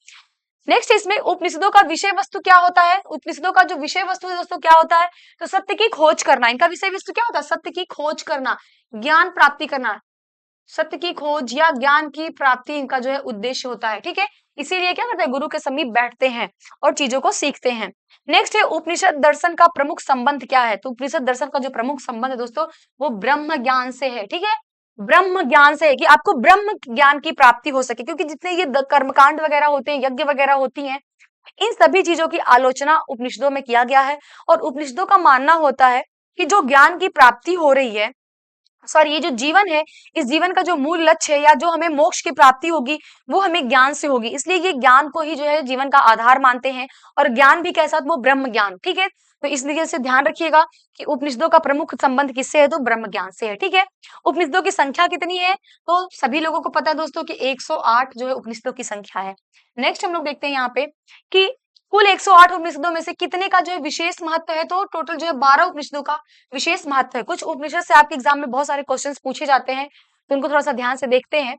नेक्स्ट इसमें उपनिषदों का विषय वस्तु क्या होता है। उपनिषदों का जो विषय वस्तु है दोस्तों क्या होता है, तो सत्य की खोज करना। इनका विषय वस्तु क्या होता है, सत्य की खोज करना, ज्ञान प्राप्ति करना। सत्य की खोज या ज्ञान की प्राप्ति इनका जो है उद्देश्य होता है। ठीक है, इसीलिए क्या करते हैं, गुरु के समीप बैठते हैं और चीजों को सीखते हैं। नेक्स्ट है उपनिषद दर्शन का प्रमुख संबंध क्या है। तो उपनिषद दर्शन का जो प्रमुख संबंध है दोस्तों, वो ब्रह्म ज्ञान से है। ठीक है, ब्रह्म ज्ञान से है, कि आपको ब्रह्म ज्ञान की प्राप्ति हो सके, क्योंकि जितने ये कर्मकांड वगैरह होते हैं, यज्ञ वगैरह होती हैं, इन सभी चीजों की आलोचना उपनिषदों में किया गया है। और उपनिषदों का मानना होता है कि जो ज्ञान की प्राप्ति हो रही है, सॉरी, ये जो जीवन है, इस जीवन का जो मूल लक्ष्य है या जो हमें मोक्ष की प्राप्ति होगी, वो हमें ज्ञान से होगी। इसलिए ये ज्ञान को ही जो है जीवन का आधार मानते हैं। और ज्ञान भी कैसा, वो ब्रह्म ज्ञान। ठीक है, तो इसलिए से ध्यान रखिएगा कि उपनिषदों का प्रमुख संबंध किससे है, तो ब्रह्म ज्ञान से है। ठीक है, उपनिषदों की संख्या कितनी है, तो सभी लोगों को पता है दोस्तों कि 108 जो है उपनिषदों की संख्या है। नेक्स्ट हम लोग देखते हैं यहाँ पे कि कुल 108 उपनिषदों में से कितने का जो है विशेष महत्व है। तो टोटल जो है 12 उपनिषदों का विशेष महत्व है। कुछ उपनिषद से आपके एग्जाम में बहुत सारे क्वेश्चंस पूछे जाते हैं, तो उनको थोड़ा सा ध्यान से देखते हैं।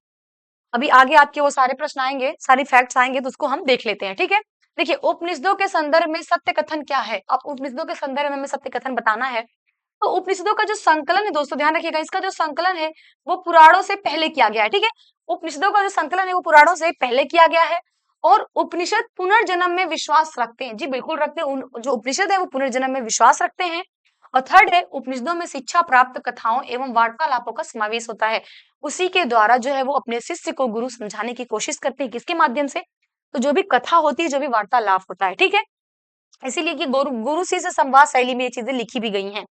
अभी आगे आपके वो सारे प्रश्न आएंगे, सारी फैक्ट्स आएंगे, तो उसको हम देख लेते हैं। ठीक है, देखिए उपनिषदों के संदर्भ में सत्य कथन क्या है। अब उपनिषदों के संदर्भ में हमें सत्य कथन बताना है, तो उपनिषदों का जो संकलन है दोस्तों, ध्यान रखिएगा, इसका जो संकलन है वो पुराणों से पहले किया गया है। ठीक है, उपनिषदों का जो संकलन है वो पुराणों से पहले किया गया है। और उपनिषद पुनर्जन्म में विश्वास रखते हैं। जी बिल्कुल रखते हैं, जो उपनिषद है वो पुनर्जन्म में विश्वास रखते हैं। और थर्ड है, उपनिषदों में शिक्षा प्राप्त कथाओं एवं वार्तालापों का समावेश होता है। उसी के द्वारा जो है वो अपने शिष्य को गुरु समझाने की कोशिश करते हैं। किसके माध्यम से, तो जो भी कथा होती है, जो भी वार्तालाप होता है। ठीक है, इसीलिए कि गुरु शिष्य संवाद शैली में ये चीजें लिखी भी गई हैं।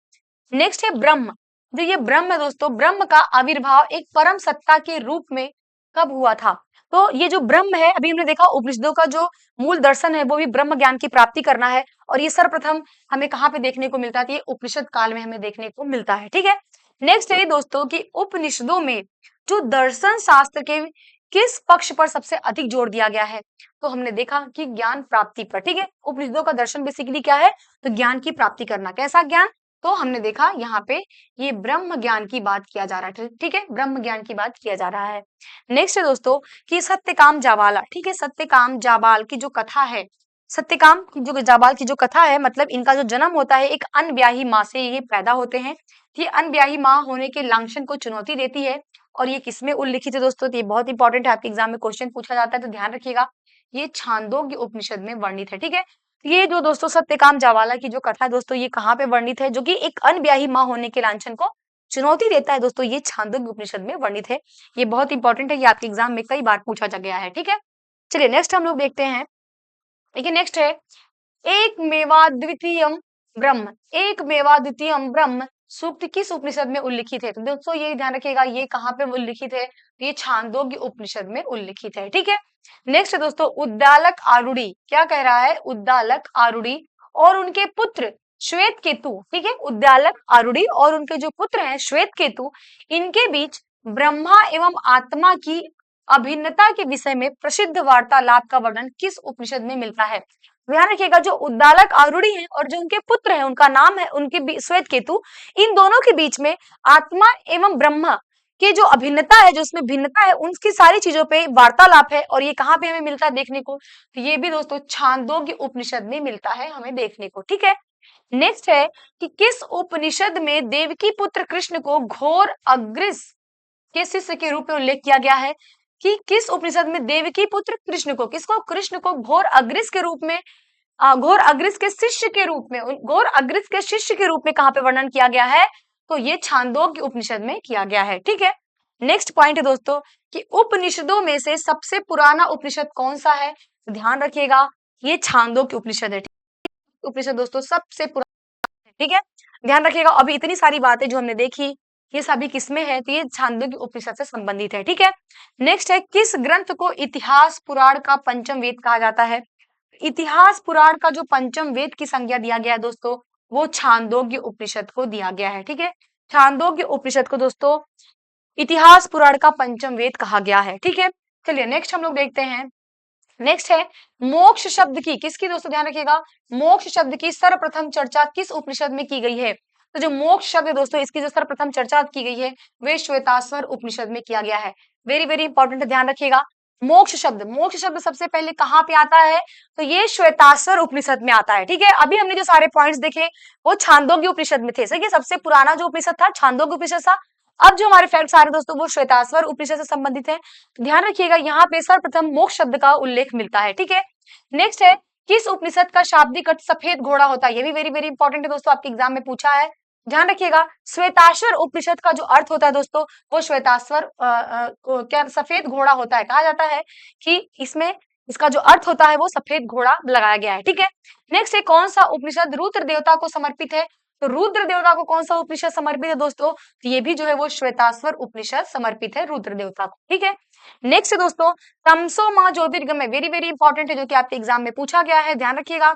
नेक्स्ट है ब्रह्म। जो ये ब्रह्म है दोस्तों, ब्रह्म का आविर्भाव एक परम सत्ता के रूप में कब हुआ था। तो ये जो ब्रह्म है, अभी हमने देखा उपनिषदों का जो मूल दर्शन है वो भी ब्रह्म ज्ञान की प्राप्ति करना है। और ये सर्वप्रथम हमें कहाँ पे देखने को मिलता है, ये उपनिषद काल में हमें देखने को मिलता है। ठीक है, नेक्स्ट है दोस्तों कि उपनिषदों में जो दर्शन शास्त्र के किस पक्ष पर सबसे अधिक जोर दिया गया है। तो हमने देखा कि ज्ञान प्राप्ति पर। ठीक है, उपनिषदों का दर्शन बेसिकली क्या है, तो ज्ञान की प्राप्ति करना। कैसा ज्ञान, तो हमने देखा यहाँ पे ये ब्रह्म ज्ञान की बात किया जा रहा है। ठीक है, ब्रह्म ज्ञान की बात किया जा रहा है। नेक्स्ट है दोस्तों कि सत्यकाम जाबाला। ठीक है, सत्यकाम जाबाल की जो कथा है, सत्यकाम की जो जाबाल की जो कथा है, मतलब इनका जो जन्म होता है एक अनब्याही माँ से ये पैदा होते हैं। ये अनब्याही माँ होने के लांछन को चुनौती देती है। और ये किसमें उल्लिखित है दोस्तों, तो ये बहुत इंपॉर्टेंट है, आपके एग्जाम में क्वेश्चन पूछा जाता है, तो ध्यान रखिएगा, ये छांदोग्य उपनिषद में वर्णित है। ठीक है, ये जो दोस्तों सत्यकाम जावाला की जो कथा है दोस्तों, ये कहाँ पे वर्णित है, जो कि एक अनब्याही माँ होने के लांछन को चुनौती देता है दोस्तों, ये छांदोग्य उपनिषद में वर्णित है। ये बहुत इंपॉर्टेंट है, ये आपके एग्जाम में कई बार पूछा जा गया है। ठीक है, चलिए नेक्स्ट हम लोग देखते हैं। देखिए नेक्स्ट है एक मेवाद्वितीयम ब्रह्म। एक मेवाद्वितीयम ब्रह्म सूक्त किस उपनिषद में उल्लिखित है। तो दोस्तों ये ध्यान रखिएगा, ये कहाँ पे उल्लिखित है, तो ये छांदोग्य उपनिषद में उल्लिखित है। ठीक है, नेक्स्ट है दोस्तों उद्दालक आरूढ़ी। क्या कह रहा है, उद्दालक आरूढ़ी और उनके पुत्र श्वेत केतु। ठीक है, उद्दालक आरूढ़ी और उनके जो पुत्र हैं श्वेत केतु, इनके बीच ब्रह्मा एवं आत्मा की अभिन्नता के विषय में प्रसिद्ध वार्तालाप का वर्णन किस उपनिषद में मिलता है। ध्यान रखिएगा, जो उद्दालक आरूढ़ी हैं और जो उनके पुत्र हैं, उनका नाम है उनके श्वेत केतु, इन दोनों के बीच में आत्मा एवं ब्रह्मा कि जो अभिन्नता है, जो उसमें भिन्नता है, उनकी सारी चीजों पे वार्तालाप है। और ये कहाँ पे हमें मिलता है देखने को? तो ये भी दोस्तों छांदोग्य उपनिषद में मिलता है हमें देखने को। ठीक है, नेक्स्ट है कि किस उपनिषद में देवकी पुत्र कृष्ण को घोर अग्रिस के शिष्य के रूप में उल्लेख किया गया है? कि किस उपनिषद में देवकी पुत्र कृष्ण को, किसको? कृष्ण को घोर अग्रिस के रूप में, घोर अग्रिस के शिष्य के रूप में, घोर अग्रिस के शिष्य के रूप में कहाँ पे वर्णन किया गया है? तो ये छांदोग्य उपनिषद में किया गया है। ठीक है, नेक्स्ट पॉइंट है दोस्तों कि उपनिषदों में से सबसे पुराना उपनिषद कौन सा है? ध्यान रखिएगा, ये छांदोग्य उपनिषद है। उपनिषद दोस्तों सबसे पुराना है। ठीक है, ध्यान रखिएगा। अभी इतनी सारी बातें जो हमने देखी, ये सभी किसमें है? तो ये छांदोग्य उपनिषद से संबंधित है। ठीक है, नेक्स्ट है किस ग्रंथ को इतिहास पुराण का पंचम वेद कहा जाता है? इतिहास पुराण का जो पंचम वेद की संज्ञा दिया गया है दोस्तों, वो छांदोग्य उपनिषद को दिया गया है। ठीक है, छांदोग्य उपनिषद को दोस्तों इतिहास पुराण का पंचम वेद कहा गया है। ठीक है, चलिए नेक्स्ट हम लोग देखते हैं। नेक्स्ट है मोक्ष शब्द की, किसकी दोस्तों? ध्यान रखिएगा, मोक्ष शब्द की सर्वप्रथम चर्चा किस उपनिषद में की गई है? तो जो मोक्ष शब्द है दोस्तों, इसकी जो सर्वप्रथम चर्चा की गई है, वे श्वेताश्वर उपनिषद में किया गया है। वेरी वेरी इंपॉर्टेंट, ध्यान रखिएगा। मोक्ष शब्द सबसे पहले कहाँ पे आता है? तो ये श्वेताश्वर उपनिषद में आता है। ठीक है, अभी हमने जो सारे पॉइंट्स देखे वो छांदोग्य उपनिषद में थे। सही है, सबसे पुराना जो उपनिषद था छांदोग्य उपनिषद था। अब जो हमारे फैक्ट्स आ रहे हैं दोस्तों, वो श्वेताश्वर उपनिषद से संबंधित है। ध्यान रखिएगा, यहाँ पे सर्वप्रथम मोक्ष शब्द का उल्लेख मिलता है। ठीक है, नेक्स्ट है किस उपनिषद का शाब्दिक अर्थ सफेद घोड़ा होता है? ये भी वेरी वेरी इंपॉर्टेंट है दोस्तों, आपके एग्जाम में पूछा है। ध्यान रखिएगा, श्वेताश्वर उपनिषद का जो अर्थ होता है दोस्तों, वो श्वेताश्वर क्या सफेद घोड़ा होता है। कहा जाता है कि इसमें इसका जो अर्थ होता है वो सफेद घोड़ा लगाया गया है। ठीक है, नेक्स्ट है कौन सा उपनिषद रुद्र देवता को समर्पित है? तो रुद्र देवता को कौन सा उपनिषद समर्पित है दोस्तों? तो ये भी जो है वो श्वेताश्वर उपनिषद समर्पित है रुद्र देवता को। ठीक है, नेक्स्ट है दोस्तों तमसो माह ज्योतिर्गमय, वेरी वेरी इंपॉर्टेंट है, जो कि आपके एग्जाम में पूछा गया है। ध्यान रखिएगा,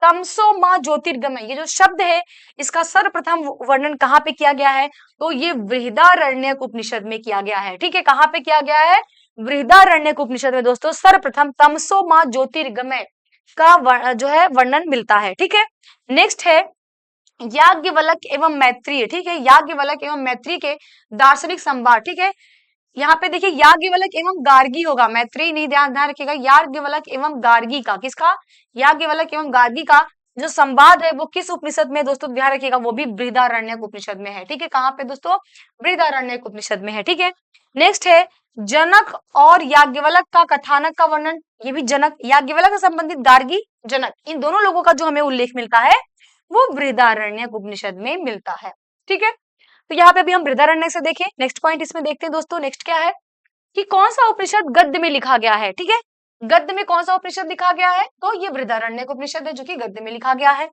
तमसो माह ज्योतिर्गमय, ये जो शब्द है इसका सर्वप्रथम वर्णन कहाँ पे किया गया है? तो ये बृहदारण्यक उपनिषद में किया गया है। ठीक है, कहाँ पे किया गया है? बृहदारण्यक उपनिषद में दोस्तों सर्वप्रथम तमसो माह ज्योतिर्गमय का जो है वर्णन मिलता है। ठीक है, नेक्स्ट है याज्ञवल्क्य एवं मैत्री। ठीक है, याज्ञवल्क्य एवं मैत्री के दार्शनिक संवाद। ठीक है, यहाँ पे देखिए याज्ञवल्क्य एवं गार्गी होगा, मैत्री नहीं, ध्यान ध्यान रखिएगा। याज्ञवल्क्य एवं गार्गी का, किसका? याज्ञवल्क्य एवं गार्गी का जो संवाद है वो किस उपनिषद में दोस्तों? ध्यान रखिएगा, वो भी बृहदारण्यक उपनिषद में है। ठीक है, कहाँ पे दोस्तों? बृहदारण्यक उपनिषद में है। ठीक है, नेक्स्ट है जनक और याज्ञवल्क्य का कथानक का वर्णन। ये भी जनक याज्ञवल्क्य से संबंधित गार्गी जनक, इन दोनों लोगों का जो हमें उल्लेख मिलता है वो बृहदारण्यक उपनिषद में मिलता है। ठीक है, तो यहाँ पे भी हम बृहदारण्यक से देखें। नेक्स्ट पॉइंट इसमें देखते हैं दोस्तों, नेक्स्ट क्या है कि कौन सा उपनिषद गद्य में लिखा गया है? ठीक है, गद्य में कौन सा उपनिषद लिखा गया है? तो ये बृहदारण्यक उपनिषद है जो कि गद्य में लिखा गया है।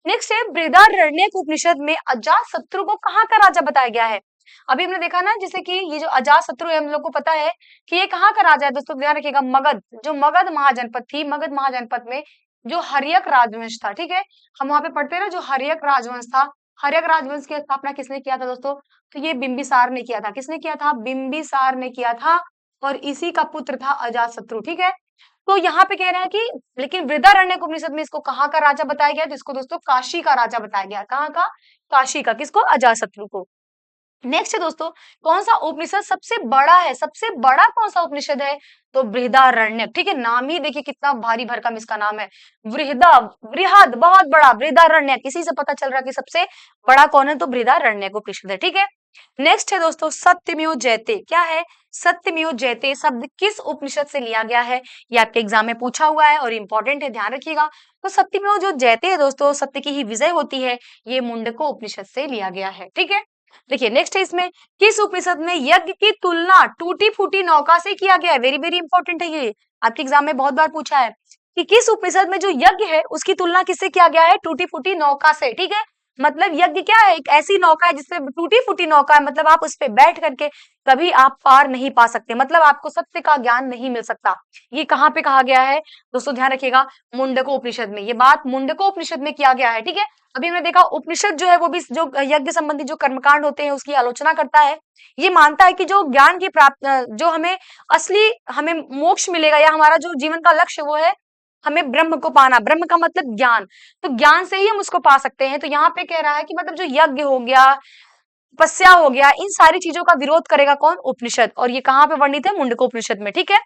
नेक्स्ट है बृहदारण्यक उपनिषद में अजातशत्रु को कहाँ का राजा बताया गया है? अभी हमने देखा ना, जैसे कि ये जो अजातशत्रु है, हम लोग को पता है कि ये कहाँ का राजा है दोस्तों? ध्यान रखिएगा, मगध, जो मगध महाजनपद थी, मगध महाजनपद में जो हर्यक राजवंश था। ठीक है, हम वहां पे पढ़ते हैं ना, जो हर्यक राजवंश था, हर्यक राजवंश की स्थापना किसने किया था दोस्तों? तो ये बिंबिसार ने किया था। किसने किया था? बिंबिसार ने किया था, और इसी का पुत्र था अजातशत्रु। ठीक है, तो यहाँ पे कह रहे हैं कि लेकिन बृहदारण्यक उपनिषद में इसको कहाँ का राजा बताया गया? जिसको दोस्तों काशी का राजा बताया गया। कहाँ का? काशी का। किसको? अजातशत्रु को। नेक्स्ट है दोस्तों कौन सा उपनिषद सबसे बड़ा है? सबसे बड़ा कौन सा उपनिषद है? तो बृहदारण्यक। ठीक है, नाम ही देखिए कितना भारी भरकम इसका नाम है, बृहद, बहुत बड़ा, बृहदारण्यक। इसी से पता चल रहा है कि सबसे बड़ा कौन है, तो बृहदारण्यक उपनिषद है। ठीक है, नेक्स्ट है दोस्तों सत्यमेव जयते। क्या है? सत्यमेव जयते शब्द किस उपनिषद से लिया गया है? ये आपके एग्जाम में पूछा हुआ है और इंपॉर्टेंट है, ध्यान रखिएगा। तो सत्यमेव जो जयते है दोस्तों, सत्य की ही विजय होती है, ये मुंडको उपनिषद से लिया गया है। ठीक है, देखिए नेक्स्ट है इसमें किस उपनिषद में यज्ञ की तुलना टूटी फूटी नौका से किया गया है? वेरी वेरी इंपॉर्टेंट है, ये आपके एग्जाम में बहुत बार पूछा है कि किस उपनिषद में जो यज्ञ है उसकी तुलना किससे किया गया है? टूटी फूटी नौका से। ठीक है, मतलब यज्ञ क्या है? एक ऐसी नौका है जिसपे टूटी फूटी नौका है, मतलब आप उस पे बैठ करके कभी आप पार नहीं पा सकते, मतलब आपको सत्य का ज्ञान नहीं मिल सकता। ये कहाँ पे कहा गया है दोस्तों? ध्यान रखिएगा, मुंडको उपनिषद में। ये बात मुंडको उपनिषद में किया गया है। ठीक है, अभी हमने देखा उपनिषद जो है वो भी जो यज्ञ संबंधी जो कर्मकांड होते हैं उसकी आलोचना करता है। ये मानता है कि जो ज्ञान की प्राप्त, जो हमें असली हमें मोक्ष मिलेगा या हमारा जो जीवन का लक्ष्य वो है हमें ब्रह्म को पाना। ब्रह्म का मतलब ज्ञान, तो ज्ञान से ही हम उसको पा सकते हैं। तो यहाँ पे कह रहा है कि मतलब जो यज्ञ हो गया, तपस्या हो गया, इन सारी चीजों का विरोध करेगा कौन? उपनिषद। और ये कहाँ पे वर्णित है? मुंडको उपनिषद में। ठीक है,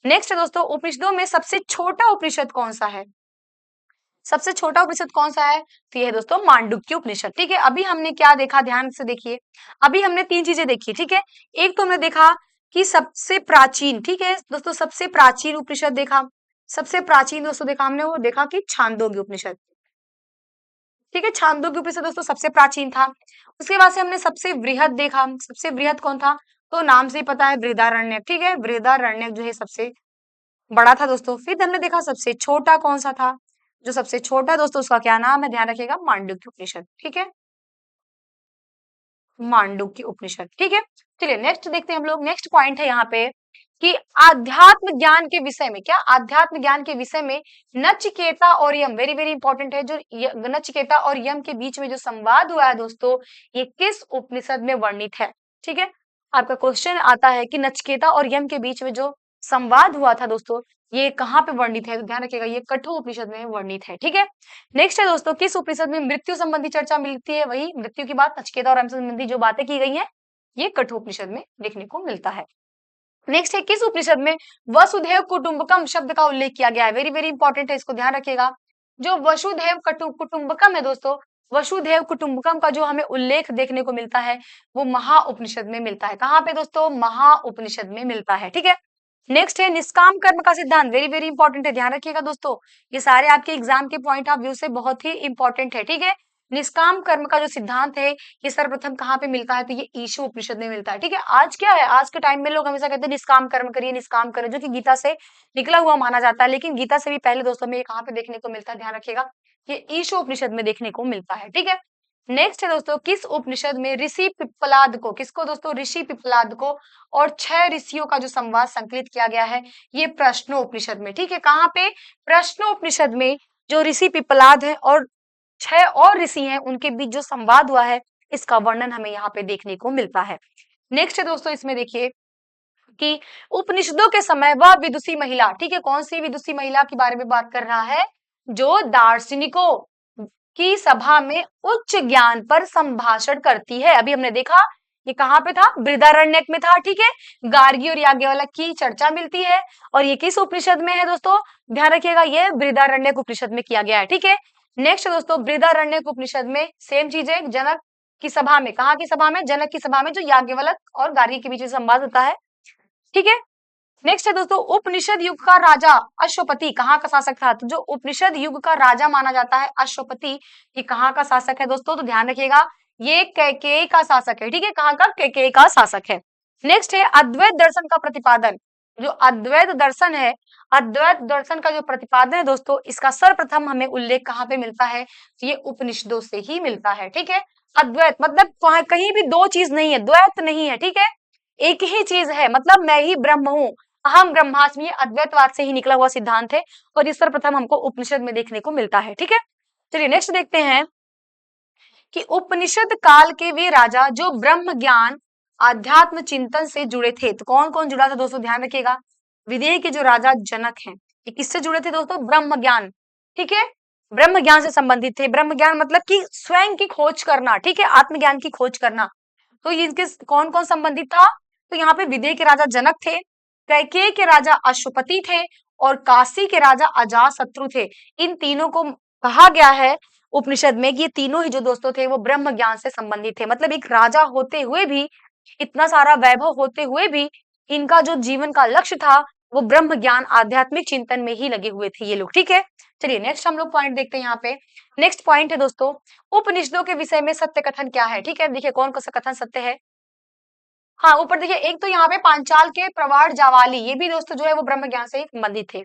नेक्स्ट है दोस्तों, उपनिषदों में सबसे छोटा उपनिषद कौन सा है? सबसे छोटा उपनिषद कौन सा है? तो ये है दोस्तों मांडुक्य उपनिषद। ठीक है, अभी हमने क्या देखा, ध्यान से देखिए, अभी हमने तीन चीजें देखी। ठीक है, एक तो हमने देखा कि सबसे प्राचीन, ठीक है दोस्तों, सबसे प्राचीन उपनिषद देखा, सबसे प्राचीन दोस्तों देखा हमने, वो देखा कि छांदोग्य उपनिषद। ठीक है, छांदोग्य उपनिषद दोस्तों सबसे प्राचीन था। उसके बाद से हमने सबसे वृहद देखा, सबसे वृहद कौन था? तो नाम से ही पता है, बृहदारण्यक। ठीक है, बृहदारण्यक जो है सबसे बड़ा था दोस्तों। फिर हमने देखा सबसे छोटा कौन सा था, जो सबसे छोटा दोस्तों उसका क्या नाम है? ध्यान रखिएगा, मांडुक्य उपनिषद। ठीक है, मांडुक्य उपनिषद। ठीक है, चलिए नेक्स्ट देखते हैं हम लोग। नेक्स्ट पॉइंट है यहाँ पे कि आध्यात्म ज्ञान के विषय में, क्या आध्यात्म ज्ञान के विषय में नचिकेता और यम, वेरी वेरी इंपॉर्टेंट है, जो नचिकेता और यम के बीच में जो संवाद हुआ है दोस्तों, ये किस उपनिषद में वर्णित है? ठीक है, आपका क्वेश्चन आता है कि नचिकेता और यम के बीच में जो संवाद हुआ था दोस्तों, ये कहाँ पे वर्णित है? तो ध्यान रखिएगा, ये कठोर उपनिषद में वर्णित है। ठीक है, नेक्स्ट है दोस्तों, किस उपनिषद में मृत्यु संबंधी चर्चा मिलती है? वही मृत्यु की बात, नचिकेता और यम संबंधी जो बातें की गई हैं, ये कठोपनिषद में देखने को मिलता है। नेक्स्ट है, किस उपनिषद में वसुधैव कुटुंबकम शब्द का उल्लेख किया गया है? वेरी वेरी इंपॉर्टेंट है, इसको ध्यान रखिएगा। जो वसुधैव कुटुंबकम है दोस्तों, वसुधैव कुटुंबकम का जो हमें उल्लेख देखने को मिलता है, वो महा उपनिषद में मिलता है। कहाँ पे दोस्तों? महा उपनिषद में मिलता है। ठीक है, नेक्स्ट है निष्काम कर्म का सिद्धांत, वेरी वेरी इंपॉर्टेंट है, ध्यान रखिएगा दोस्तों, ये सारे आपके एग्जाम के पॉइंट ऑफ व्यू से बहुत ही इंपॉर्टेंट है। ठीक है, निष्काम कर्म का जो सिद्धांत है, ये सर्वप्रथम कहाँ पे मिलता है? तो ये ईशु उपनिषद में मिलता है। ठीक है, आज क्या है, आज के टाइम में लोग हमेशा कहते हैं निष्काम कर्म करिए, निष्काम करिए, जो कि गीता से निकला हुआ माना जाता है, लेकिन गीता से भी पहले दोस्तों में ये कहाँ पे देखने को मिलता है? ध्यान रखिएगा, ये ईशु उपनिषद में देखने को मिलता है। ठीक है, नेक्स्ट है दोस्तों, किस उपनिषद में ऋषि पिप्पलाद को, किसको दोस्तों? ऋषि पिप्पलाद को और 6 ऋषियों का जो संवाद संकलित किया गया है, ये प्रश्नोपनिषद में। ठीक है, कहाँ पे? प्रश्नोपनिषद में जो ऋषि पिप्पलाद है और 6 और ऋषि हैं, उनके बीच जो संवाद हुआ है, इसका वर्णन हमें यहाँ पे देखने को मिलता है। नेक्स्ट है दोस्तों, इसमें देखिए कि उपनिषदों के समय वह विदुषी महिला, ठीक है, कौन सी विदुषी महिला के बारे में बात कर रहा है? जो दार्शनिकों की सभा में उच्च ज्ञान पर संभाषण करती है। अभी हमने देखा ये कहाँ पे था? बृहदारण्यक में था। ठीक है, गार्गी और याज्ञवल्क्य की चर्चा मिलती है, और ये किस उपनिषद में है दोस्तों? ध्यान रखिएगा, ये बृहदारण्यक उपनिषद में किया गया है। ठीक है, नेक्स्ट दोस्तों, बृहदारण्यक उपनिषद में सेम चीज है, जनक की सभा में, कहाँ की सभा में? जनक की सभा में, जो याज्ञवल्क्य और गार्गी के बीच संवाद होता है। ठीक है, नेक्स्ट है दोस्तों, उपनिषद युग का राजा अश्वपति कहाँ का शासक था? तो जो उपनिषद युग का राजा माना जाता है अश्वपति, ये कहाँ का शासक है दोस्तों? तो ध्यान रखिएगा, ये कैकेयी का शासक है। ठीक है, कहाँ का? कैकेयी का शासक है। नेक्स्ट है अद्वैत दर्शन का प्रतिपादन, जो अद्वैत दर्शन है, अद्वैत दर्शन का जो प्रतिपादन है दोस्तों, इसका सर्वप्रथम हमें उल्लेख कहाँ पे मिलता है? तो ये उपनिषदों से ही मिलता है। ठीक है, अद्वैत मतलब कहीं भी दो चीज नहीं है, द्वैत नहीं है। ठीक है, एक ही चीज है, मतलब मैं ही ब्रह्म हूँ, अहम ब्रह्मास्मि, ये अद्वैतवाद से ही निकला हुआ सिद्धांत है, और इस सर्वप्रथम हमको उपनिषद में देखने को मिलता है। ठीक है, चलिए नेक्स्ट देखते हैं कि उपनिषद काल के वे राजा जो ब्रह्म ज्ञान आध्यात्म चिंतन से जुड़े थे, तो कौन कौन जुड़ा था दोस्तों? ध्यान रखिएगा, विदेह के जो राजा जनक हैं, ये किससे जुड़े थे दोस्तों? ब्रह्म ज्ञान। ठीक है, ब्रह्म ज्ञान से संबंधित थे। ब्रह्म ज्ञान मतलब कि स्वयं की खोज करना, ठीक है, आत्मज्ञान की खोज करना। तो ये इनके कौन कौन संबंधित था? तो यहाँ पे विदेह के राजा जनक थे, कैकेयी के राजा अश्वपति थे, और काशी के राजा अजातशत्रु थे। इन तीनों को कहा गया है उपनिषद में कि ये तीनों ही जो दोस्तों थे, वो ब्रह्म ज्ञान से संबंधित थे। मतलब एक राजा होते हुए भी, इतना सारा वैभव होते हुए भी, इनका जो जीवन का लक्ष्य था, वो ब्रह्म ज्ञान आध्यात्मिक चिंतन में ही लगे हुए थे ये लोग। ठीक है, चलिए नेक्स्ट हम लोग पॉइंट देखते हैं यहाँ पे। नेक्स्ट पॉइंट है दोस्तों, उपनिषदों के विषय में सत्य कथन क्या है? ठीक है, देखिए कौन कौन सा कथन सत्य है। हाँ, ऊपर देखिए, एक तो यहाँ पे पांचाल के प्रवार जावाली, ये भी दोस्तों जो है वो ब्रह्म ज्ञान से संबंधित थे।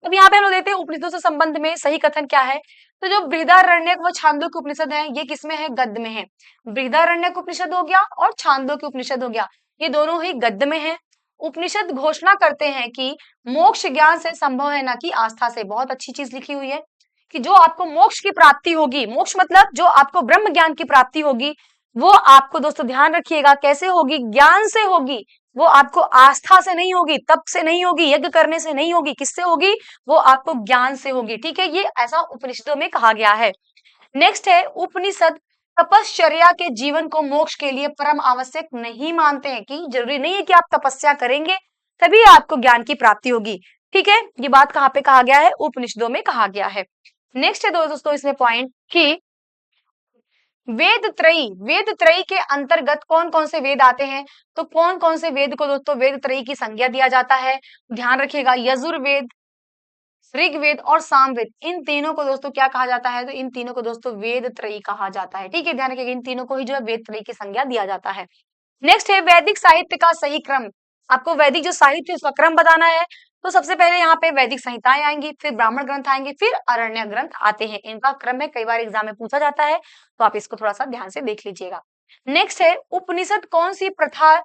अब यहाँ पे हम लोग देखते हैं उपनिषदों से संबंध में सही कथन क्या है। तो जो बृहदारण्यक व छांदोग्य उपनिषद है, ये किसमें है? गद्य में है। बृहदारण्यक उपनिषद हो गया और छांदोग्य उपनिषद हो गया, ये दोनों ही गद्य में है। उपनिषद घोषणा करते हैं कि मोक्ष ज्ञान से संभव है, ना कि आस्था से। बहुत अच्छी चीज लिखी हुई है कि जो आपको मोक्ष की प्राप्ति होगी, मोक्ष मतलब जो आपको ब्रह्म ज्ञान की प्राप्ति होगी, वो आपको दोस्तों ध्यान रखिएगा कैसे होगी? ज्ञान से होगी। वो आपको आस्था से नहीं होगी, तप से नहीं होगी, यज्ञ करने से नहीं होगी, किससे होगी? वो आपको ज्ञान से होगी। ठीक है, ये ऐसा उपनिषदों में कहा गया है। नेक्स्ट है उपनिषद तपश्चर्या के जीवन को मोक्ष के लिए परम आवश्यक नहीं मानते हैं, कि जरूरी नहीं है कि आप तपस्या करेंगे तभी आपको ज्ञान की प्राप्ति होगी। ठीक है, ये बात कहाँ पे कहा गया है? उपनिषदों में कहा गया है। नेक्स्ट है दोस्तों इसमें पॉइंट कि वेद त्रयी के अंतर्गत कौन कौन से वेद आते हैं? तो कौन कौन से वेद को दोस्तों वेद त्रयी की संज्ञा दिया जाता है? ध्यान रखिएगा, यजुर्वेद, ऋग्वेद और सामवेद, इन तीनों को दोस्तों क्या कहा जाता है? तो इन तीनों को दोस्तों वेद त्रयी कहा जाता है। ठीक है, ध्यान रखिएगा, इन तीनों को ही जो है वेद त्रयी की संज्ञा दिया जाता है। नेक्स्ट है वैदिक साहित्य का सही क्रम। आपको वैदिक जो साहित्य है उसका क्रम बताना है। तो सबसे पहले यहाँ पे वैदिक संहिताएं आएंगी, फिर ब्राह्मण ग्रंथ आएंगे, फिर अरण्य ग्रंथ आते हैं। इनका क्रम है, कई बार एग्जाम में पूछा जाता है, तो आप इसको थोड़ा सा ध्यान से देख लीजिएगा। नेक्स्ट है उपनिषद कौन सी प्रथा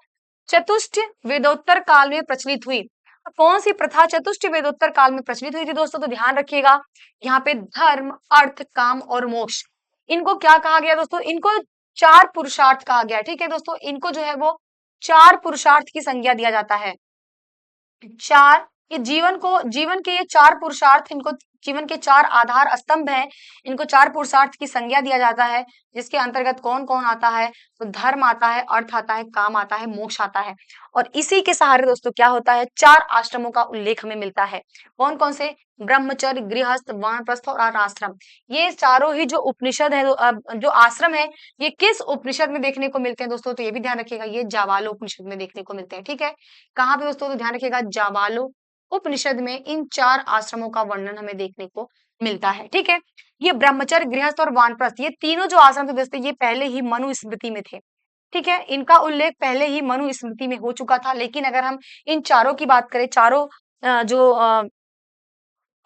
चतुष्ट वेदोत्तर काल में प्रचलित हुई? तो कौन सी प्रथा चतुष्ट वेदोत्तर काल में प्रचलित हुई थी दोस्तों? तो ध्यान रखिएगा, यहाँ पे धर्म, अर्थ, काम और मोक्ष, इनको क्या कहा गया दोस्तों? इनको चार पुरुषार्थ कहा गया है। ठीक है दोस्तों, इनको जो है वो चार पुरुषार्थ की संज्ञा दिया जाता है। चार, ये जीवन के ये चार पुरुषार्थ, इनको जीवन के चार आधार स्तंभ हैं, इनको चार पुरुषार्थ की संज्ञा दिया जाता है, जिसके अंतर्गत कौन कौन आता है? तो धर्म आता है, अर्थ आता है, काम आता है, मोक्ष आता है। और इसी के सहारे दोस्तों क्या होता है? चार आश्रमों का उल्लेख हमें मिलता है। कौन कौन से? ब्रह्मचर्य, गृहस्थ, वानप्रस्थ और आश्रम। ये चारों ही जो उपनिषद है, जो आश्रम है, ये किस उपनिषद में देखने को मिलते हैं दोस्तों? तो ये भी ध्यान रखिएगा, ये जावालो उपनिषद में देखने को मिलते हैं। ठीक है, कहाँ पे दोस्तों? तो ध्यान रखिएगा, जावालो उपनिषद में इन चार आश्रमों का वर्णन हमें देखने को मिलता है। ठीक है, ये ब्रह्मचर्य, गृहस्थ और वानप्रस्थ, ये तीनों जो आश्रम थे दोस्तों, ये पहले ही मनुस्मृति में थे। ठीक है, इनका उल्लेख पहले ही मनुस्मृति में हो चुका था। लेकिन अगर हम इन चारों की बात करें, चारों जो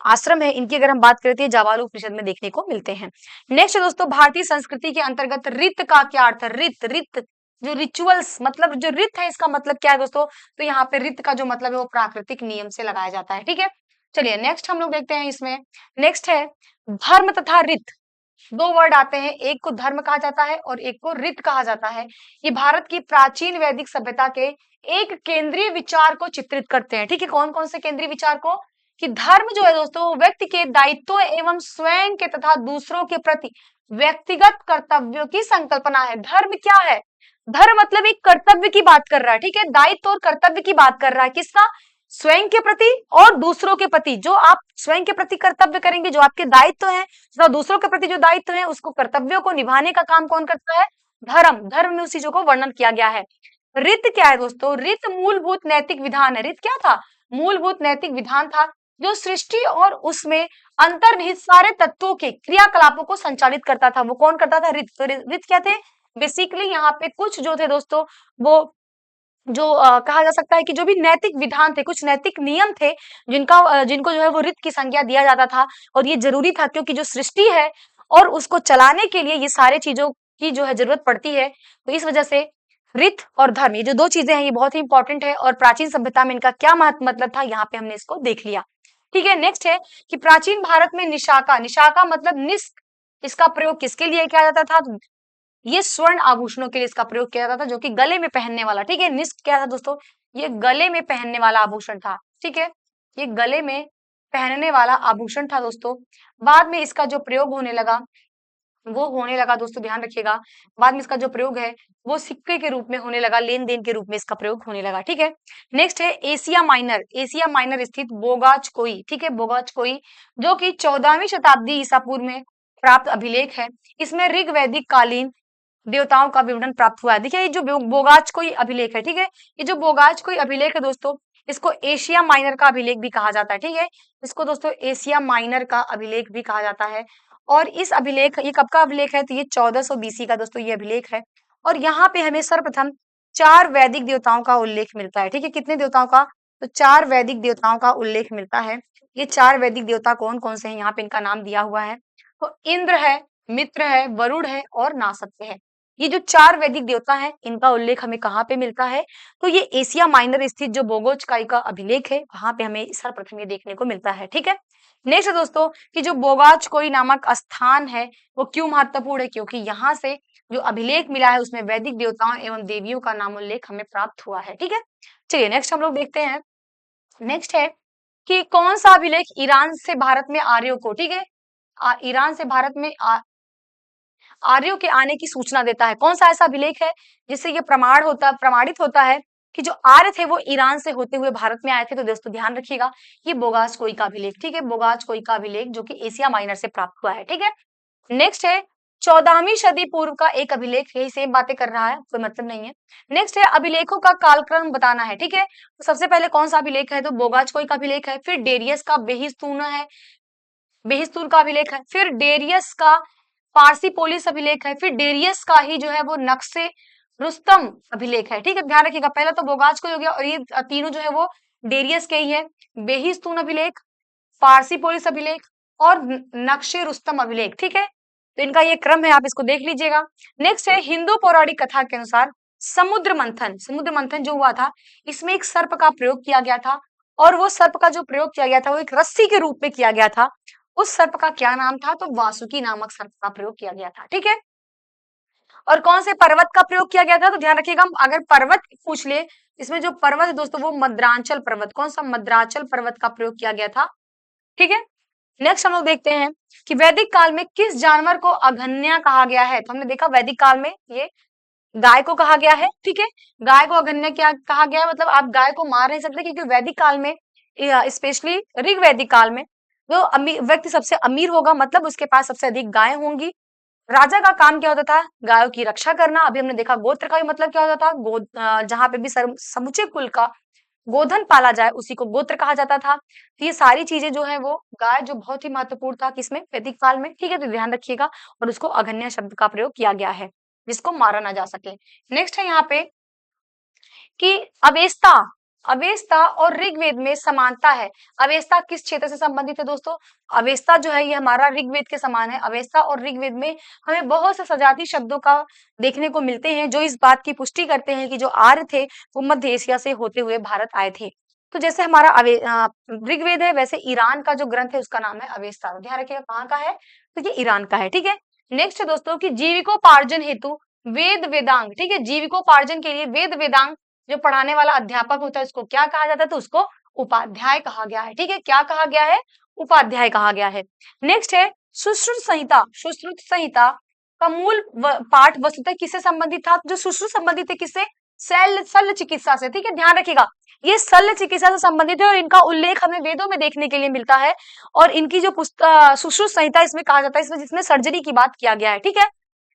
आश्रम है, इनकी अगर हम बात करें तो ये जावालो उपनिषद में देखने को मिलते हैं। नेक्स्ट दोस्तों, भारतीय संस्कृति के अंतर्गत रित का क्या अर्थ है? रित, रित जो रिचुअल्स, मतलब जो रित है, इसका मतलब क्या है दोस्तों? तो यहाँ पे रित का जो मतलब है वो प्राकृतिक नियम से लगाया जाता है। ठीक है, चलिए नेक्स्ट हम लोग देखते हैं इसमें। नेक्स्ट है धर्म तथा रित, दो वर्ड आते हैं, एक को धर्म कहा जाता है और एक को रित कहा जाता है। ये भारत की प्राचीन वैदिक सभ्यता के एक केंद्रीय विचार को चित्रित करते हैं। ठीक है, कौन कौन से केंद्रीय विचार को? कि धर्म जो है दोस्तों, वो व्यक्ति के दायित्व एवं स्वयं के तथा दूसरों के प्रति व्यक्तिगत कर्तव्यों की संकल्पना है। धर्म क्या है? धर्म मतलब एक कर्तव्य की बात कर रहा है। ठीक है, दायित्व और कर्तव्य की बात कर रहा है, किसका? स्वयं के प्रति और दूसरों के प्रति। जो आप स्वयं के प्रति कर्तव्य करेंगे, जो आपके दायित्व है, तो दूसरों के प्रति जो दायित्व है, उसको कर्तव्यों को निभाने का काम कौन करता है? धर्म। धर्म में उस चीजों को वर्णन किया गया है। रित क्या है दोस्तों? रित मूलभूत नैतिक विधान है। रित क्या था? मूलभूत नैतिक विधान था, जो सृष्टि और उसमें अंतर्निहित सारे तत्वों के क्रियाकलापों को संचालित करता था। वो कौन करता था? रित। तो रित क्या थे? बेसिकली यहाँ पे कुछ जो थे दोस्तों, वो जो कहा जा सकता है कि जो भी नैतिक विधान थे, कुछ नैतिक नियम थे, जिनको जो है वो रित की संज्ञा दिया जाता था। और ये जरूरी था, क्योंकि जो सृष्टि है और उसको चलाने के लिए ये सारे चीजों की जो है जरूरत पड़ती है। तो इस वजह से रित और धर्म, ये जो दो चीजें हैं, ये बहुत ही इंपॉर्टेंट है। और प्राचीन सभ्यता में इनका क्या मतलब था, यहाँ पे हमने इसको देख लिया। ठीक है, नेक्स्ट है कि प्राचीन भारत में निशाका, निशाका मतलब निष्क, इसका प्रयोग किसके लिए किया जाता था? ये स्वर्ण आभूषणों के लिए इसका प्रयोग किया जाता था, जो कि गले में पहनने वाला। ठीक है, निष्क क्या था दोस्तों? ये गले में पहनने वाला आभूषण था। ठीक है, ये गले में पहनने वाला आभूषण था दोस्तों। बाद में इसका जो प्रयोग होने लगा दोस्तों, ध्यान रखिएगा, बाद में इसका जो प्रयोग है वो सिक्के के रूप में होने लगा, लेन देन के रूप में इसका प्रयोग होने लगा। ठीक है, नेक्स्ट है एशिया माइनर। एशिया माइनर स्थित बोगाचकोई, ठीक है, बोगाचकोई, जो कि 14वीं शताब्दी ईसा पूर्व में प्राप्त अभिलेख है। इसमें ऋग वैदिक कालीन देवताओं का विवरण प्राप्त हुआ है। देखिए, ये जो बोगाचकोई अभिलेख है, ठीक है, ये जो बोगाचकोई अभिलेख है दोस्तों, इसको एशिया माइनर का अभिलेख भी कहा जाता है। ठीक है, इसको दोस्तों एशिया माइनर का अभिलेख भी कहा जाता है। और इस अभिलेख, ये कब का अभिलेख है? तो ये 1400 बीसी का दोस्तों ये अभिलेख है। और यहाँ पे हमें सर्वप्रथम 4 वैदिक देवताओं का उल्लेख मिलता है। ठीक है, कितने देवताओं का? तो 4 वैदिक देवताओं का उल्लेख मिलता है। ये 4 वैदिक देवता कौन कौन से हैं? यहाँ पे इनका नाम दिया हुआ है। तो इंद्र है, मित्र है, वरुण है और नासत्य है। ये जो 4 वैदिक देवता हैं, इनका उल्लेख हमें कहाँ पे मिलता है? तो ये एशिया माइनर स्थित जो बोगोचकाई का अभिलेख है, वहां पे हमें सर्वप्रथम ये देखने को मिलता है। ठीक है, नेक्स्ट है दोस्तों कि जो बोगाचकोई नामक स्थान है वो क्यों महत्वपूर्ण है? क्योंकि यहाँ से जो अभिलेख मिला है उसमें वैदिक देवताओं एवं देवियों का नाम उल्लेख हमें प्राप्त हुआ है। ठीक है, चलिए नेक्स्ट हम लोग देखते हैं। नेक्स्ट है कि कौन सा अभिलेख ईरान से भारत में आर्यों को, ठीक है, ईरान से भारत में आर्यों के आने की सूचना देता है। कौन सा ऐसा अभिलेख है जिससे ये प्रमाणित होता है कि जो आर्य थे वो ईरान से होते हुए भारत में आए थे? तो दोस्तों ध्यान रखिएगा, ये बोगास-कोई का अभिलेख, ठीक है, बोगास-कोई का अभिलेख जो कि एशिया माइनर से प्राप्त हुआ है, ठीक है। नेक्स्ट है 14वीं सदी पूर्व का एक अभिलेख, यही सेम बातें कर रहा है, कोई मतलब नहीं है। नेक्स्ट है अभिलेखों का कालक्रम बताना है, ठीक है। तो सबसे पहले कौन सा अभिलेख है? तो बोगास-कोई का अभिलेख है, फिर डेरियस का बेहिस्तूना है, बेहिस्तून का अभिलेख है, फिर डेरियस का पारसी पोलिस अभिलेख है, फिर डेरियस का ही जो है वो नक्शे रुस्तम अभिलेख है, ठीक है। ध्यान रखिएगा, पहला तो बोगाज को हो गया और ये तीनों जो है वो डेरियस के ही है। बेहिस्तून अभिलेख, पारसी पोलिस अभिलेख और नक्शे रुस्तम अभिलेख, ठीक है। तो इनका ये क्रम है, आप इसको देख लीजिएगा। नेक्स्ट है हिंदू पौराणिक कथा के अनुसार समुद्र मंथन जो हुआ था, इसमें एक सर्प का प्रयोग किया गया था और वो सर्प का जो प्रयोग किया गया था वो एक रस्सी के रूप में किया गया था। उस सर्प का क्या नाम था? तो वासुकी नामक सर्प का प्रयोग किया गया था, ठीक है। और कौन से पर्वत का प्रयोग किया गया था? तो ध्यान रखिएगा, अगर पर्वत पूछ ले, इसमें जो पर्वत है दोस्तों वो मद्रांचल पर्वत, कौन सा? मद्रांचल पर्वत का प्रयोग किया गया था, ठीक है। नेक्स्ट हम लोग देखते हैं कि वैदिक काल में किस जानवर को अघन्या कहा गया है? तो हमने देखा वैदिक काल में ये गाय को कहा गया है, ठीक है। गाय को अघन्या क्या कहा गया है? मतलब आप गाय को मार नहीं सकते, क्योंकि वैदिक काल में स्पेशली ऋग्वैदिक काल में जो व्यक्ति सबसे अमीर होगा मतलब उसके पास सबसे अधिक गाय होंगी। राजा का काम क्या होता था? गायों की रक्षा करना। अभी हमने देखा गोत्र का भी मतलब क्या होता था? जहां पे भी समुचे कुल का गोधन पाला जाए उसी को गोत्र कहा जाता था। तो ये सारी चीजें जो है वो गाय जो बहुत ही महत्वपूर्ण था किसमें? वैदिक काल में, ठीक है। तो ध्यान रखिएगा, और उसको अघन्या शब्द का प्रयोग किया गया है जिसको मारा ना जा सके। नेक्स्ट है यहाँ पे कि अवेस्ता अवेस्ता और ऋग्वेद में समानता है। अवेस्ता किस क्षेत्र से संबंधित है दोस्तों? अवेस्ता जो है ये हमारा ऋग्वेद के समान है। अवेस्ता और ऋग्वेद में हमें बहुत से सजातीय शब्दों का देखने को मिलते हैं जो इस बात की पुष्टि करते हैं कि जो आर्य थे वो मध्य एशिया से होते हुए भारत आए थे। तो जैसे हमारा ऋग्वेद है, वैसे ईरान का जो ग्रंथ है उसका नाम है अवेस्ता। तो ध्यान रखिएगा कहाँ का है? तो ये ईरान का है, ठीक है। नेक्स्ट है दोस्तों कि जीविकोपार्जन हेतु वेद वेदांग, ठीक है, जीविकोपार्जन के लिए वेद वेदांग जो पढ़ाने वाला अध्यापक होता है उसको क्या कहा जाता है? तो उसको उपाध्याय कहा गया है, ठीक है। क्या कहा गया है? उपाध्याय कहा गया है। नेक्स्ट है सुश्रुत संहिता। सुश्रुत संहिता का मूल पाठ वस्तुतः किससे संबंधित था? जो सुश्रुत संबंधित है किससे? शल्य चिकित्सा से, ठीक है। ध्यान रखिएगा, ये शल्य चिकित्सा से संबंधित है और इनका उल्लेख हमें वेदों में देखने के लिए मिलता है। और इनकी जो सुश्रुत संहिता इसमें कहा जाता है, इसमें जिसमें सर्जरी की बात किया गया है, ठीक है।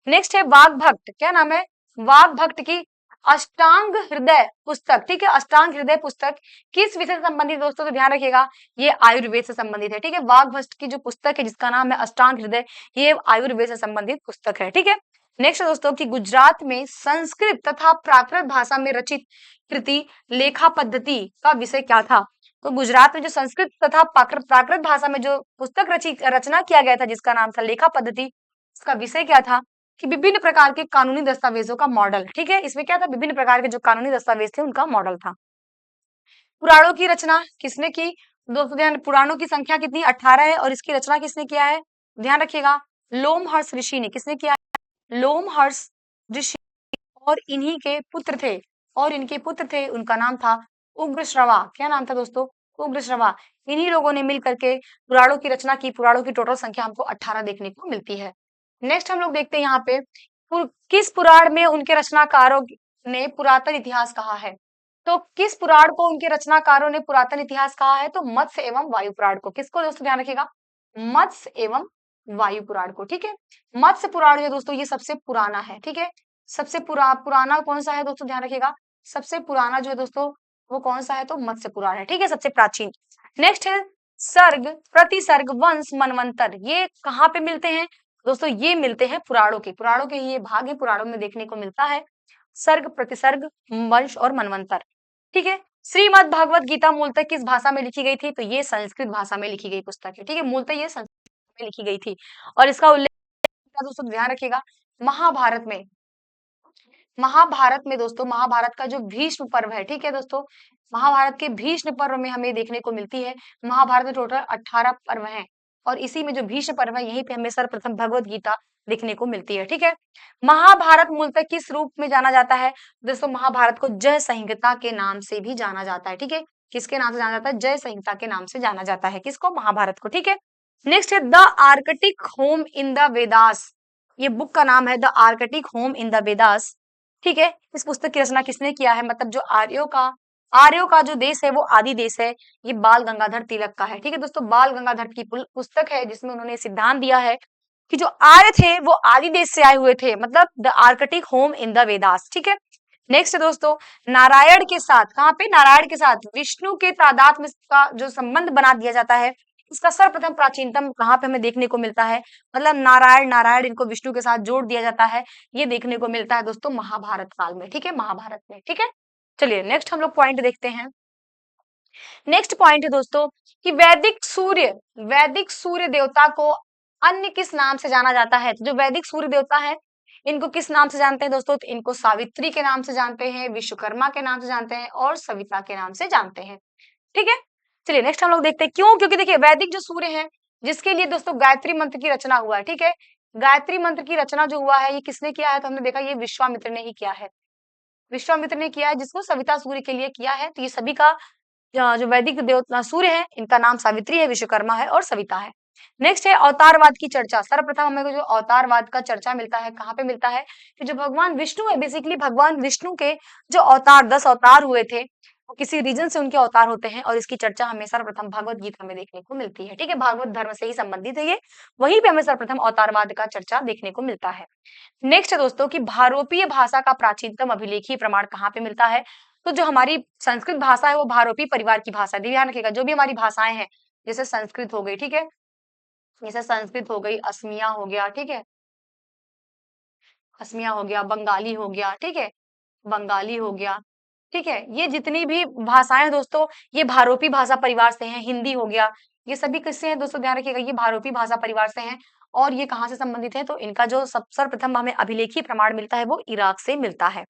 नेक्स्ट है वाग भक्त, क्या नाम है? वाग भक्त की अष्टांग हृदय पुस्तक, ठीक है। अष्टांग हृदय पुस्तक किस विषय से संबंधित दोस्तों? तो ध्यान रखिएगा, ये आयुर्वेद से संबंधित है, ठीक है। वाग भक्त की जो पुस्तक है जिसका नाम है अष्टांग हृदय, ये आयुर्वेद से संबंधित पुस्तक है, ठीक है। नेक्स्ट दोस्तों कि गुजरात में संस्कृत तथा प्राकृत भाषा में रचित कृति लेखा पद्धति का विषय क्या था? तो गुजरात में जो संस्कृत तथा प्राकृत भाषा में जो पुस्तक रचना किया गया था जिसका नाम था लेखा पद्धति, इसका विषय क्या था? कि विभिन्न प्रकार के कानूनी दस्तावेजों का मॉडल, ठीक है। इसमें क्या था? विभिन्न प्रकार के जो कानूनी दस्तावेज थे उनका मॉडल था। पुराणों की रचना किसने की? दोस्तों ध्यान, पुराणों की संख्या कितनी? 18 है और इसकी रचना किसने किया है? ध्यान रखिएगा, लोमहर्ष ऋषि ने। किसने किया है? लोमहर्ष ऋषि। और इन्हीं के पुत्र थे, और इनके पुत्र थे, उनका नाम था उग्रश्रवा। क्या नाम था दोस्तों? उग्रश्रवा। इन्हीं लोगों ने मिल करके पुराणों की रचना की। पुराणों की टोटल संख्या हमको 18 देखने को मिलती है। नेक्स्ट हम लोग देखते हैं यहाँ पे किस पुराण में उनके रचनाकारों ने पुरातन इतिहास कहा है? तो किस पुराण को उनके रचनाकारों ने पुरातन इतिहास कहा है? तो मत्स्य एवं वायु पुराण को। किसको दोस्तों? ध्यान रखिएगा, मत्स्य एवं वायु पुराण को, ठीक है। मत्स्य पुराण जो दोस्तों ये सबसे पुराना है, ठीक है। सबसे पुराना कौन सा है दोस्तों? ध्यान रखिएगा, सबसे पुराना जो है दोस्तों वो कौन सा है? तो मत्स्य पुराण है, ठीक है, सबसे प्राचीन। नेक्स्ट है सर्ग, प्रतिसर्ग, वंश, मनवंतर। ये कहाँ पे मिलते हैं दोस्तों? ये मिलते हैं पुराणों के ये भाग है, पुराणों में देखने को मिलता है सर्ग, प्रतिसर्ग, वंश और मनवंतर, ठीक है। श्रीमद् भागवत गीता मूलतः किस भाषा में लिखी गई थी? तो ये संस्कृत भाषा में लिखी गई पुस्तक है, ठीक है। मूलतः ये संस्कृत में लिखी गई थी और इसका उल्लेख दोस्तों ध्यान रखिएगा महाभारत में दोस्तों, महाभारत का जो भीष्म पर्व है, ठीक है दोस्तों, महाभारत के भीष्म पर्व में हमें देखने को मिलती है। महाभारत में टोटल 18 पर्व हैं और इसी में जो भीष्म पर्व है यहीं पे हमें सर्वप्रथम भगवत गीता देखने को मिलती है, ठीक है। महाभारत मूलतः किस रूप में जाना जाता है? दोस्तों महाभारत को जय संहिता के नाम से भी जाना जाता है, ठीक है। किसके नाम से जाना जाता है? जय संहिता के नाम से जाना जाता है। किसको? महाभारत को, ठीक है। नेक्स्ट है the Arctic home in the Vedas. ये बुक का नाम है the Arctic home in the Vedas. ठीक है, इस पुस्तक की रचना किसने किया है, मतलब जो आर्यों का जो देश है वो आदि देश है, ये बाल गंगाधर तिलक का है। ठीक है दोस्तों, बाल गंगाधर की पुस्तक है जिसमें उन्होंने सिद्धांत दिया है कि जो आर्य थे वो आदि देश से आए हुए थे, मतलब the Arctic home in the Vedas. ठीक है, नेक्स्ट दोस्तों, नारायण के साथ, कहाँ पे, नारायण के साथ विष्णु के तादात्म्य का जो संबंध बना दिया जाता है, इसका सर्वप्रथम प्राचीनतम कहाँ पे हमें देखने को मिलता है, मतलब नारायण नारायण इनको विष्णु के साथ जोड़ दिया जाता है, ये देखने को मिलता है दोस्तों महाभारत काल में। ठीक है, महाभारत में। ठीक है, चलिए नेक्स्ट हम लोग पॉइंट देखते हैं। नेक्स्ट पॉइंट है दोस्तों कि वैदिक सूर्य देवता को अन्य किस नाम से जाना जाता है। तो जो वैदिक सूर्य देवता है इनको किस नाम से जानते हैं दोस्तों, तो इनको सावित्री के नाम से जानते हैं, विश्वकर्मा के नाम से जानते हैं और सविता के नाम से जानते हैं। ठीक है, चलिए नेक्स्ट हम लोग देखते हैं क्यों, क्योंकि देखिए वैदिक जो सूर्य है जिसके लिए दोस्तों गायत्री मंत्र की रचना हुआ है। ठीक है, गायत्री मंत्र की रचना जो हुआ है ये किसने किया है, तो हमने देखा ये विश्वामित्र ने ही किया है, विश्वामित्र ने किया है, जिसको सविता सूर्य के लिए किया है। तो ये सभी का जो वैदिक देवता सूर्य है इनका नाम सावित्री है, विश्वकर्मा है और सविता है। नेक्स्ट है अवतारवाद की चर्चा। सर्वप्रथम हमें जो अवतारवाद का चर्चा मिलता है कहाँ पे मिलता है, कि जो भगवान विष्णु है, बेसिकली भगवान विष्णु के जो अवतार 10 अवतार हुए थे वो किसी रीजन से उनके अवतार होते हैं और इसकी चर्चा हमें सर्वप्रथम भागवत गीता में देखने को मिलती है। ठीक है, भागवत धर्म से ही संबंधित है ये, वहीं पे हमें सर्वप्रथम अवतारवाद का चर्चा देखने को मिलता है। नेक्स्ट है दोस्तों कि भारोपीय भाषा का प्राचीनतम अभिलेखीय प्रमाण कहाँ पे मिलता है, तो जो हमारी संस्कृत भाषा है वो भारोपी परिवार की भाषा है। ध्यान रखिएगा, जो भी हमारी भाषाएं हैं जैसे संस्कृत हो गई, ठीक है, जैसे संस्कृत हो गई, असमिया हो गया, ठीक है, असमिया हो गया, बंगाली हो गया, ठीक है, बंगाली हो गया, ठीक है, ये जितनी भी भाषाएं हैं दोस्तों ये भारोपी भाषा परिवार से हैं। हिंदी हो गया, ये सभी किससे हैं दोस्तों, ध्यान रखिएगा ये भारोपी भाषा परिवार से हैं। और ये कहाँ से संबंधित है, तो इनका जो सर्वप्रथम हमें अभिलेखीय प्रमाण मिलता है वो इराक से मिलता है।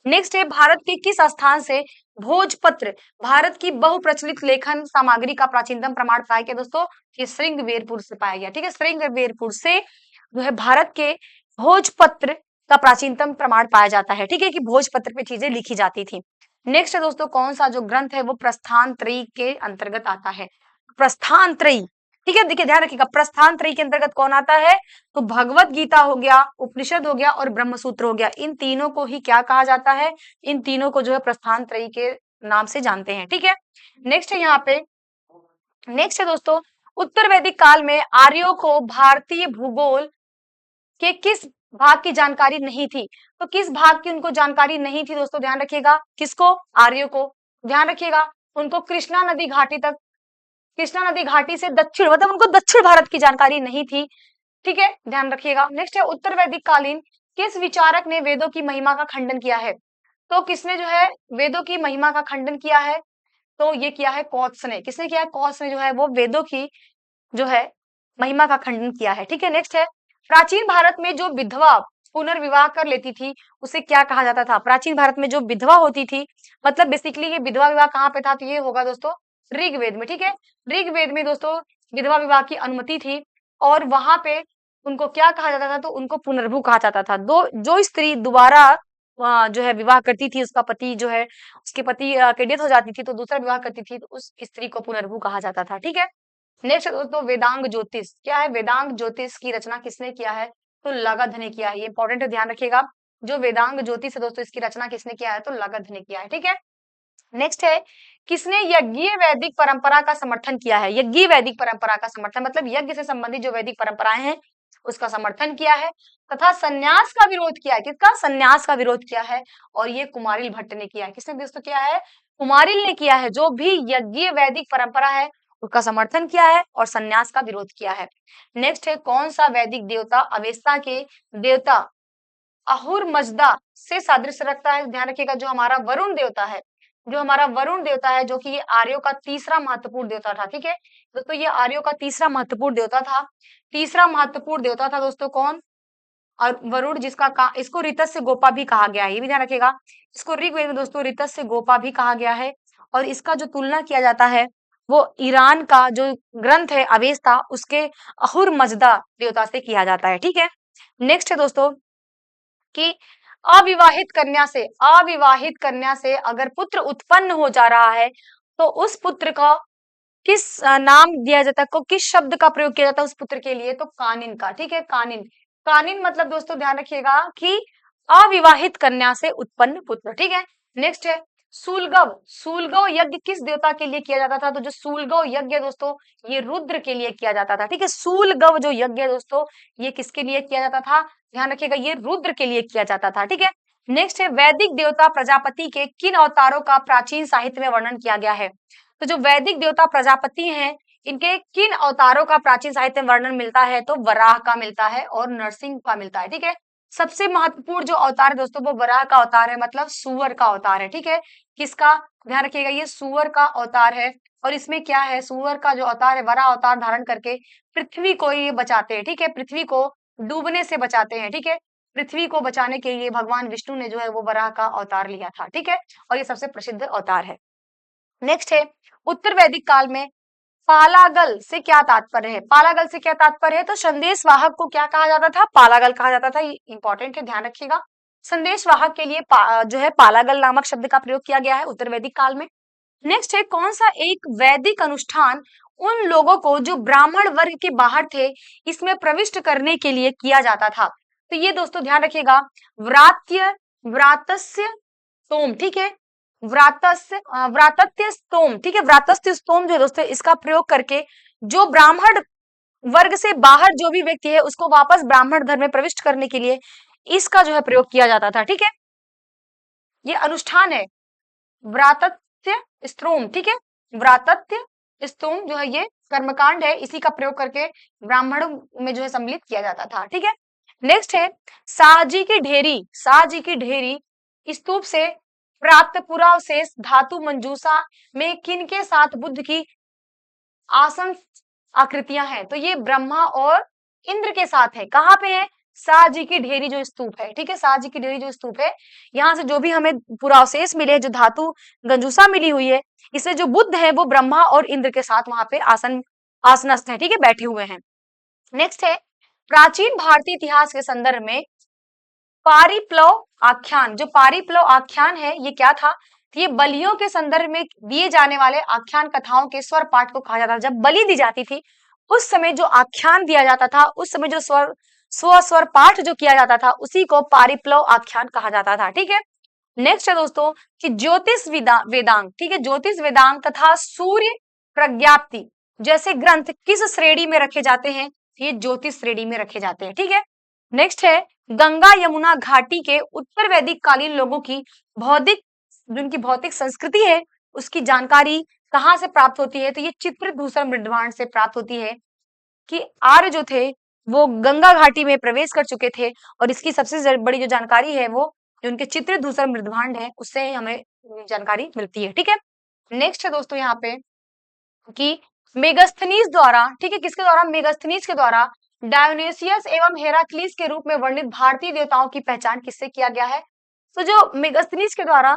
नेक्स्ट है भारत के किस स्थान से भोजपत्र, भारत की बहुप्रचलित लेखन सामग्री का प्राचीनतम प्रमाण पाया गया दोस्तों, ये श्रृंगवेरपुर से पाया गया। ठीक है, श्रृंगवेरपुर से जो है भारत के भोजपत्र का प्राचीनतम प्रमाण पाया जाता है। ठीक है, कि भोजपत्र पे चीजें लिखी जाती थी। नेक्स्ट है दोस्तों कौन सा जो ग्रंथ है वो प्रस्थान त्रयी के अंतर्गत आता है, प्रस्थान त्रयी। ठीक है, देखिए ध्यान रखिएगा प्रस्थान त्रयी के अंतर्गत कौन आता है, तो भगवत गीता हो गया, उपनिषद हो गया और ब्रह्मसूत्र हो गया। इन तीनों को ही क्या कहा जाता है, इन तीनों को जो है प्रस्थान त्रयी के नाम से जानते हैं। ठीक है, नेक्स्ट है यहाँ पे, नेक्स्ट है दोस्तों उत्तर वैदिक काल में आर्यों को भारतीय भूगोल के किस भाग की जानकारी नहीं थी, तो किस भाग की उनको जानकारी नहीं थी दोस्तों, ध्यान रखिएगा किसको, आर्यों को। ध्यान रखिएगा उनको कृष्णा नदी घाटी तक, कृष्णा नदी घाटी से दक्षिण, मतलब उनको दक्षिण भारत की जानकारी नहीं थी। ठीक है, ध्यान रखिएगा। नेक्स्ट है उत्तर वैदिक कालीन किस विचारक ने वेदों की महिमा का खंडन किया है, तो किसने जो है वेदों की महिमा का खंडन किया है, तो ये किया है कौत्स ने। किसने किया है, कौत्स ने जो है वो वेदों की जो है महिमा का खंडन किया है। ठीक है, नेक्स्ट है प्राचीन भारत में जो विधवा पुनर्विवाह कर लेती थी उसे क्या कहा जाता था, प्राचीन भारत में जो विधवा होती थी, मतलब बेसिकली ये विधवा विवाह कहाँ पे था, तो ये होगा दोस्तों ऋग्वेद में। ठीक है, ऋग्वेद में दोस्तों विधवा विवाह की अनुमति थी और वहां पे उनको क्या कहा जाता था, तो उनको पुनर्भू कहा जाता था। दो जो स्त्री दोबारा जो है विवाह करती थी, उसका पति जो है उसके पति की डेथ हो जाती थी तो दूसरा विवाह करती थी, तो उस स्त्री को पुनर्भू कहा जाता था। ठीक है, नेक्स्ट दोस्तों वेदांग ज्योतिष क्या है, वेदांग ज्योतिष की रचना किसने किया है, तो लागध ने किया है। ये इंपॉर्टेंट है, ध्यान रखिएगा जो वेदांग ज्योतिष है दोस्तों इसकी रचना किसने किया है, तो लागध ने किया है। ठीक है, नेक्स्ट है किसने यज्ञीय वैदिक परंपरा का समर्थन किया है, यज्ञीय वैदिक परंपरा का समर्थन मतलब यज्ञ से संबंधित जो वैदिक परंपराएं हैं उसका समर्थन किया है, तथा संन्यास का विरोध किया है। किसका, संन्यास का विरोध किया है, और ये कुमारिल भट्ट ने किया है। किसने दोस्तों किया है, कुमारिल ने किया है। जो भी यज्ञीय वैदिक परंपरा है उसका समर्थन किया है और संन्यास का विरोध किया है। नेक्स्ट है कौन सा वैदिक देवता अवेस्ता के देवता अहुर मजदा से सादृश्य रखता है, ध्यान रखिएगा जो हमारा वरुण देवता है, जो हमारा वरुण देवता है जो कि ये आर्यों का तीसरा महत्वपूर्ण देवता था। ठीक है दोस्तों, ये आर्यों का तीसरा महत्वपूर्ण देवता था, तीसरा महत्वपूर्ण देवता था दोस्तों कौन, और वरुण जिसका इसको ऋतस्य गोपा भी कहा गया है, ये भी ध्यान रखिएगा। इसको ऋग्वेद में दोस्तों ऋतस्य गोपा भी कहा गया है और इसका जो तुलना किया जाता है वो ईरान का जो ग्रंथ है अवेस्ता उसके अहुर मजदा देवता से किया जाता है। ठीक है, नेक्स्ट है दोस्तों कि अविवाहित कन्या से अगर पुत्र उत्पन्न हो जा रहा है तो उस पुत्र का किस नाम दिया जाता है, को किस शब्द का प्रयोग किया जाता है उस पुत्र के लिए, तो कानिन का। ठीक है, कानिन, कानिन मतलब दोस्तों ध्यान रखिएगा कि अविवाहित कन्या से उत्पन्न पुत्र, ठीक है। नेक्स्ट है सूलगव। सूलगव यज्ञ किस देवता के लिए किया जाता था? तो जो सूलगव यज्ञ है दोस्तों, ये रुद्र के लिए किया जाता था, ठीक है। सूलगव जो यज्ञ है दोस्तों, ये किसके लिए किया जाता था? ध्यान रखिएगा, ये रुद्र के लिए किया जाता था, ठीक है। नेक्स्ट है वैदिक देवता प्रजापति के किन अवतारों का प्राचीन साहित्य में वर्णन किया गया है? तो जो वैदिक देवता प्रजापति हैं, इनके किन अवतारों का प्राचीन साहित्य में वर्णन मिलता है? तो वराह का मिलता है और नरसिंह का मिलता है, ठीक है। सबसे महत्वपूर्ण जो अवतार है दोस्तों, वो वराह का अवतार है, मतलब सुअर का अवतार है, ठीक है। किसका? ध्यान रखिएगा, ये सुअर का अवतार है। और इसमें क्या है, सुअर का जो अवतार है, वराह अवतार धारण करके पृथ्वी को ये बचाते हैं, ठीक है। पृथ्वी को डूबने से बचाते हैं, ठीक है। पृथ्वी को बचाने के लिए भगवान विष्णु ने जो है वो वराह का अवतार लिया था, ठीक है। और ये सबसे प्रसिद्ध अवतार है। नेक्स्ट है उत्तर वैदिक काल में पालागल से क्या तात्पर्य है? पालागल से क्या तात्पर्य है? तो संदेश वाहक को क्या कहा जाता था? पालागल कहा जाता था। ये इंपॉर्टेंट है, ध्यान रखिएगा। संदेश वाहक के लिए जो है पालागल नामक शब्द का प्रयोग किया गया है उत्तर वैदिक काल में। नेक्स्ट है कौन सा एक वैदिक अनुष्ठान उन लोगों को जो ब्राह्मण वर्ग के बाहर थे, इसमें प्रविष्ट करने के लिए किया जाता था? तो ये दोस्तों ध्यान रखिएगा, व्रात्य व्रातस्य स्तोम, ठीक है। व्रातत्य स्तोम, ठीक है। व्रातस्त्य स्तोम जो है दोस्तों, इसका प्रयोग करके जो ब्राह्मण वर्ग से बाहर जो भी व्यक्ति है, उसको वापस ब्राह्मण धर्म में प्रविष्ट करने के लिए इसका जो है प्रयोग किया जाता था, ठीक है। ये अनुष्ठान है व्रातत्य स्तोम, ठीक है। व्रातत्य स्तोम जो है ये कर्मकांड है, इसी का प्रयोग करके ब्राह्मणों में जो है सम्मिलित किया जाता था, ठीक है। नेक्स्ट है शाहजी की ढेरी। शाहजी की ढेरी स्तूप से प्राप्त पुरावशेष धातु मंजूषा में किनके साथ बुद्ध की आसन आकृतियां हैं? तो ये ब्रह्मा और इंद्र के साथ है। कहाँ पे है? शाहजी की ढेरी जो स्तूप है, ठीक है। शाहजी की ढेरी जो स्तूप है, यहाँ से जो भी हमें पुरावशेष मिले, जो धातु गंजूसा मिली हुई है, इससे जो बुद्ध है वो ब्रह्मा और इंद्र के साथ वहां पे आसनस्थ है, ठीक है, बैठे हुए हैं। नेक्स्ट है प्राचीन भारतीय इतिहास के संदर्भ में पारिप्लव आख्यान। जो पारिप्लव आख्यान है ये क्या था? ये बलियों के संदर्भ में दिए जाने वाले आख्यान कथाओं के स्वर पाठ को कहा जाता था। जब बलि दी जाती थी उस समय जो आख्यान दिया जाता था, उस समय जो स्वर पाठ जो किया जाता था, उसी को पारिप्लव आख्यान कहा जाता था, ठीक है। नेक्स्ट है दोस्तों कि ज्योतिष वेदांग, ठीक है। ज्योतिष वेदांग तथा सूर्य प्रज्ञाप्ति जैसे ग्रंथ किस श्रेणी में रखे जाते हैं? ये ज्योतिष श्रेणी में रखे जाते हैं, ठीक है। नेक्स्ट है गंगा यमुना घाटी के उत्तर वैदिक कालीन लोगों की भौतिक, जो उनकी भौतिक संस्कृति है, उसकी जानकारी कहाँ से प्राप्त होती है? तो ये चित्रदूषण मृदभांड से प्राप्त होती है कि आर्य जो थे वो गंगा घाटी में प्रवेश कर चुके थे, और इसकी सबसे बड़ी जो जानकारी है वो जो उनके चित्रदूषण मृदभांड है उससे हमें जानकारी मिलती है, ठीक है। नेक्स्ट है दोस्तों यहाँ पे कि मेगास्थनीज द्वारा, ठीक है, किसके द्वारा? मेगास्थनीज के द्वारा डायोनेसियस एवं हेराक्लीस के रूप में वर्णित भारतीय देवताओं की पहचान किससे किया गया है? तो जो मेगास्थनीज के द्वारा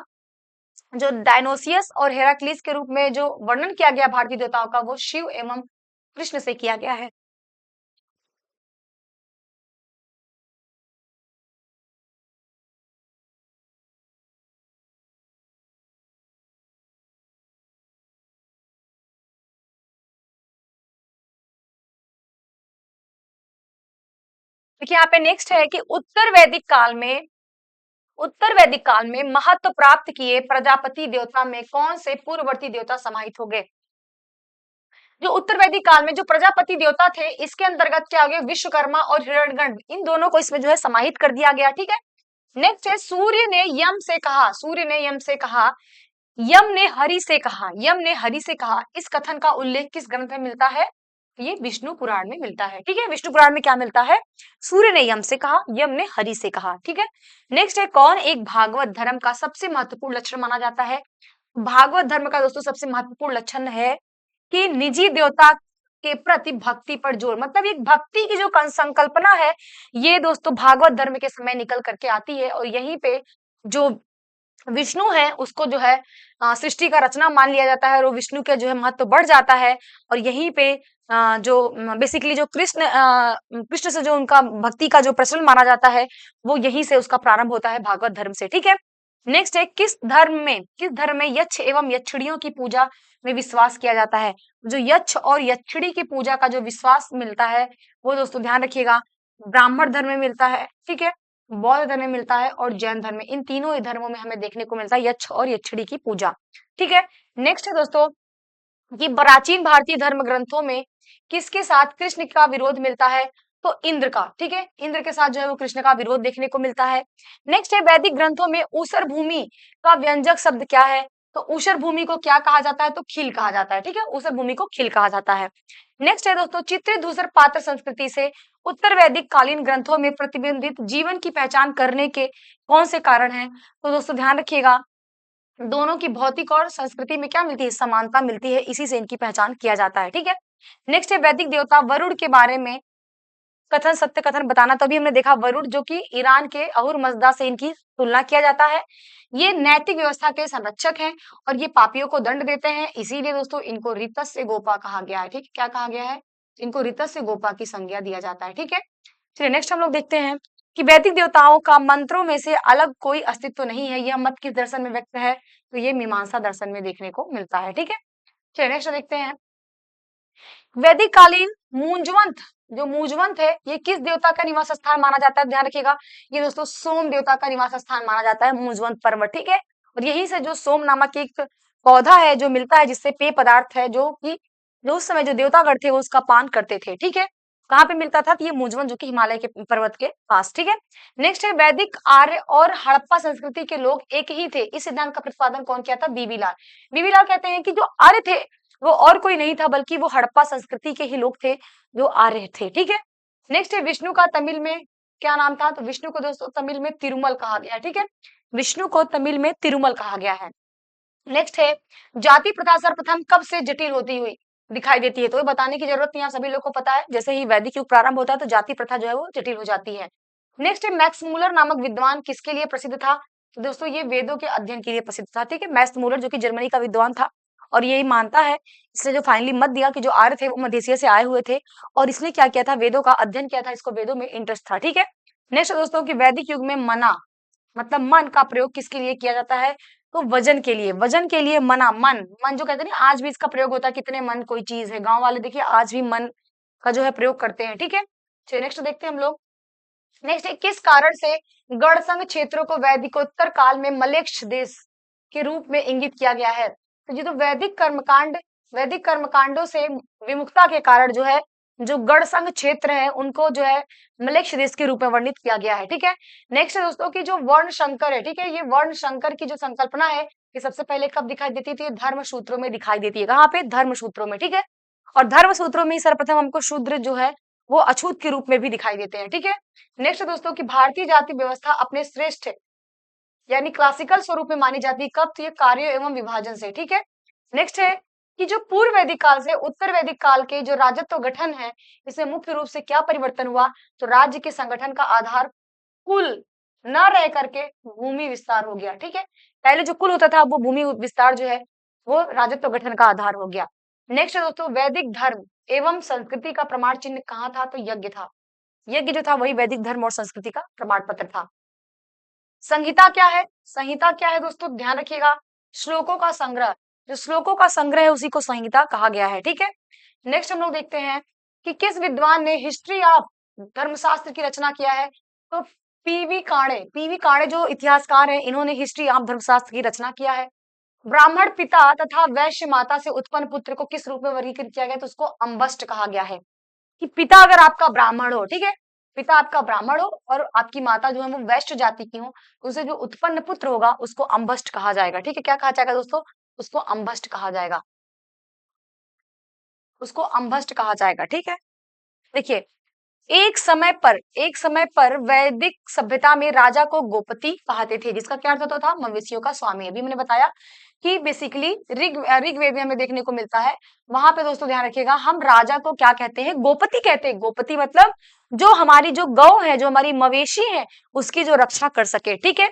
जो डायनोसियस और हेराक्लीस के रूप में जो वर्णन किया गया भारतीय देवताओं का, वो शिव एवं कृष्ण से किया गया है। देखिए यहाँ पे नेक्स्ट है कि उत्तर वैदिक काल में महत्व प्राप्त किए प्रजापति देवता में कौन से पूर्ववर्ती देवता समाहित हो गए? जो उत्तर वैदिक काल में जो प्रजापति देवता थे, इसके अंतर्गत क्या हो गया? विश्वकर्मा और हिरण्यगण, इन दोनों को इसमें जो है समाहित कर दिया गया, ठीक है। नेक्स्ट है सूर्य ने यम से कहा। सूर्य ने यम से कहा, यम ने हरि से कहा। यम ने हरि से कहा, इस कथन का उल्लेख किस ग्रंथ में मिलता है? ये विष्णु पुराण में मिलता है, ठीक है। विष्णु पुराण में क्या मिलता है? सूर्य ने यम से कहा, यम ने हरि से कहा, ठीक है। नेक्स्ट है कौन एक भागवत धर्म का सबसे महत्वपूर्ण लक्षण माना जाता है? भागवत धर्म का दोस्तों सबसे महत्वपूर्ण लक्षण है कि निजी देवता के प्रति भक्ति पर जोर, मतलब एक भक्ति की जो संकल्पना है, ये दोस्तों भागवत धर्म के समय निकल करके आती है। और यहीं पे जो विष्णु है उसको जो है सृष्टि का रचना मान लिया जाता है, और वो विष्णु के जो है महत्व बढ़ जाता है। और यहीं पे जो बेसिकली जो कृष्ण से जो उनका भक्ति का जो प्रचलन माना जाता है, वो यहीं से उसका प्रारंभ होता है, भागवत धर्म से, ठीक है। नेक्स्ट है किस धर्म में यक्ष एवं यक्षिणियों की पूजा में विश्वास किया जाता है? जो यक्ष और यक्षिणी की पूजा का जो विश्वास मिलता है, वो दोस्तों ध्यान रखिएगा, ब्राह्मण धर्म में मिलता है, ठीक है, बौद्ध धर्म में मिलता है और जैन धर्म में। इन तीनों ही धर्मों में हमें देखने को मिलता है यक्ष और यक्षिणी की पूजा, ठीक है। नेक्स्ट है दोस्तों कि प्राचीन भारतीय धर्म ग्रंथों में किसके साथ कृष्ण का विरोध मिलता है? तो इंद्र का, ठीक है, इंद्र के साथ जो है वो कृष्ण का विरोध देखने को मिलता है। नेक्स्ट है वैदिक ग्रंथों में ऊसर भूमि का व्यंजक शब्द क्या है? तो ऊसर भूमि को क्या कहा जाता है? तो खील कहा जाता है, ठीक है, ऊसर भूमि को खील कहा जाता है। नेक्स्ट है दोस्तों चित्र धूसर पात्र संस्कृति से उत्तर वैदिक कालीन ग्रंथों में प्रतिबिंबित जीवन की पहचान करने के कौन से कारण हैं? तो दोस्तों ध्यान रखिएगा, दोनों की भौतिक और संस्कृति में क्या मिलती है? समानता मिलती है, इसी से इनकी पहचान किया जाता है, ठीक है। नेक्स्ट है वैदिक देवता वरुण के बारे में कथन सत्य कथन बताना। तभी हमने देखा वरुण जो कि ईरान के अहुर मजदा से इनकी तुलना किया जाता है। ये नैतिक व्यवस्था के संरक्षक हैं और ये पापियों को दंड देते हैं, इसीलिए दोस्तों इनको ऋतस्य गोपा कहा गया है, ठीक है, क्या कहा गया है? इनको ऋतस्य गोपा की संज्ञा दिया जाता है, ठीक है। चलिए नेक्स्ट हम लोग देखते हैं कि वैदिक देवताओं का मंत्रों में से अलग कोई अस्तित्व नहीं है, यह मत किस दर्शन में व्यक्त है? तो ये मीमांसा दर्शन में देखने को मिलता है, ठीक है। चलिए नेक्स्ट देखते हैं वैदिक कालीन मूंजवंत, जो मूंजवंत है ये किस देवता का निवास स्थान माना जाता है? ध्यान रखिएगा, ये दोस्तों सोम देवता का निवास स्थान माना जाता है मूंजवंत पर्वत, ठीक है। और यहीं से जो सोम नामक एक पौधा है जो मिलता है, जिससे पेय पदार्थ है, जो कि जो उस समय जो देवतागण थे वो उसका पान करते थे, ठीक है। कहाँ पे मिलता था? तो ये मूंजवंत जो कि हिमालय के पर्वत के पास, ठीक है। नेक्स्ट है वैदिक आर्य और हड़प्पा संस्कृति के लोग एक ही थे, इस सिद्धांत का प्रतिपादन कौन किया था? बीबीलाल। बीबीलाल कहते हैं कि जो आर्य थे वो और कोई नहीं था बल्कि वो हड़प्पा संस्कृति के ही लोग थे जो आर्य थे, ठीक है। नेक्स्ट है विष्णु का तमिल में क्या नाम था? तो विष्णु को दोस्तों तमिल में तिरुमल कहा गया है, ठीक है, विष्णु को तमिल में तिरुमल कहा गया है। नेक्स्ट है जाति प्रथा सर्वप्रथम कब से जटिल होती हुई दिखाई देती है? तो ये बताने की जरूरत नहीं है, सभी लोग को पता है, जैसे ही वैदिक युग प्रारंभ होता है तो जाति प्रथा जो है वो जटिल हो जाती है। नेक्स्ट है मैक्स मूलर नामक विद्वान किसके लिए प्रसिद्ध था? तो दोस्तों ये वेदों के अध्ययन के लिए प्रसिद्ध था, ठीक है। मैक्स मूलर जो कि जर्मनी का विद्वान था और यही मानता है, इसने जो फाइनली मत दिया कि जो आर्य थे वो मध्य एशिया से आए हुए थे और इसने क्या किया था? वेदों का अध्ययन किया था, इसको वेदों में इंटरेस्ट था, ठीक है। नेक्स्ट दोस्तों की वैदिक युग में मना मतलब मन का प्रयोग किसके लिए किया जाता है? तो वजन के लिए, वजन के लिए मना, मन मन जो कहते हैं ना, आज भी इसका प्रयोग होता है, कितने मन कोई चीज है, गांव वाले देखिए आज भी मन का जो है प्रयोग करते हैं, ठीक है। चलिए नेक्स्ट देखते हैं हम लोग। नेक्स्ट है किस कारण से गढ़संग क्षेत्रों को वैदिकोत्तर काल में मलेच्छ देश के रूप में इंगित किया गया है? तो ये तो वैदिक कर्मकांडों से विमुखता के कारण जो है जो गढ़संग क्षेत्र है उनको जो है मलेच्छ देश के रूप में वर्णित किया गया है, ठीक है। नेक्स्ट है दोस्तों की जो वर्ण शंकर है, ठीक है, ये वर्ण शंकर की जो संकल्पना है ये सबसे पहले कब दिखाई देती थी? धर्म सूत्रों में दिखाई देती है। कहाँ पे? धर्म सूत्रों में, ठीक है। और धर्म सूत्रों में ही सर्वप्रथम हमको शूद्र जो है वो अछूत के रूप में भी दिखाई देते हैं, ठीक है। नेक्स्ट दोस्तों की भारतीय जाति व्यवस्था अपने श्रेष्ठ यानी क्लासिकल स्वरूप में मानी जाती है कब? तो ये कार्य एवं विभाजन से, ठीक है। नेक्स्ट है कि जो पूर्व वैदिक काल से उत्तर वैदिक काल के जो राजत्व गठन है इसमें मुख्य रूप से क्या परिवर्तन हुआ? तो राज्य के संगठन का आधार कुल न रह करके भूमि विस्तार हो गया, ठीक है। पहले जो कुल होता था वो भूमि विस्तार जो है वो राजत्व गठन का आधार हो गया। नेक्स्ट है दोस्तों वैदिक धर्म एवं संस्कृति का प्रमाण चिन्ह कहाँ था? तो यज्ञ था, यज्ञ जो था वही वैदिक धर्म और संस्कृति का प्रमाण पत्र था। संहिता क्या है? संहिता क्या है दोस्तों? ध्यान रखिएगा, श्लोकों का संग्रह, जो श्लोकों का संग्रह है उसी को संहिता कहा गया है, ठीक है। नेक्स्ट हम लोग देखते हैं कि किस विद्वान ने हिस्ट्री ऑफ धर्मशास्त्र की रचना किया है? तो पीवी काणे जो इतिहासकार हैं इन्होंने हिस्ट्री ऑफ धर्मशास्त्र की रचना किया है। ब्राह्मण पिता तथा वैश्य माता से उत्पन्न पुत्र को किस रूप में वर्गीकृत किया गया? तो उसको अम्बस्ट कहा गया है कि पिता अगर आपका ब्राह्मण हो, ठीक है, पिता आपका ब्राह्मण हो और आपकी माता जो है वो वैश्य जाति की हो, उसे जो उत्पन्न पुत्र होगा उसको अम्बस्ट कहा जाएगा, ठीक है। क्या कहा जाएगा दोस्तों? उसको अम्बस्ट कहा जाएगा, उसको अम्बस्ट कहा जाएगा, ठीक है। देखिए एक समय पर वैदिक सभ्यता में राजा को गोपति कहते थे, जिसका क्या अर्थ होता था? मवेशियों का स्वामी। अभी मैंने बताया कि बेसिकली ऋग्वेद में हमें देखने को मिलता है, वहां पे दोस्तों ध्यान रखिएगा हम राजा को क्या कहते हैं? गोपति कहते हैं। गोपति मतलब जो हमारी जो गौ है, जो हमारी मवेशी है, उसकी जो रक्षा कर सके, ठीक है।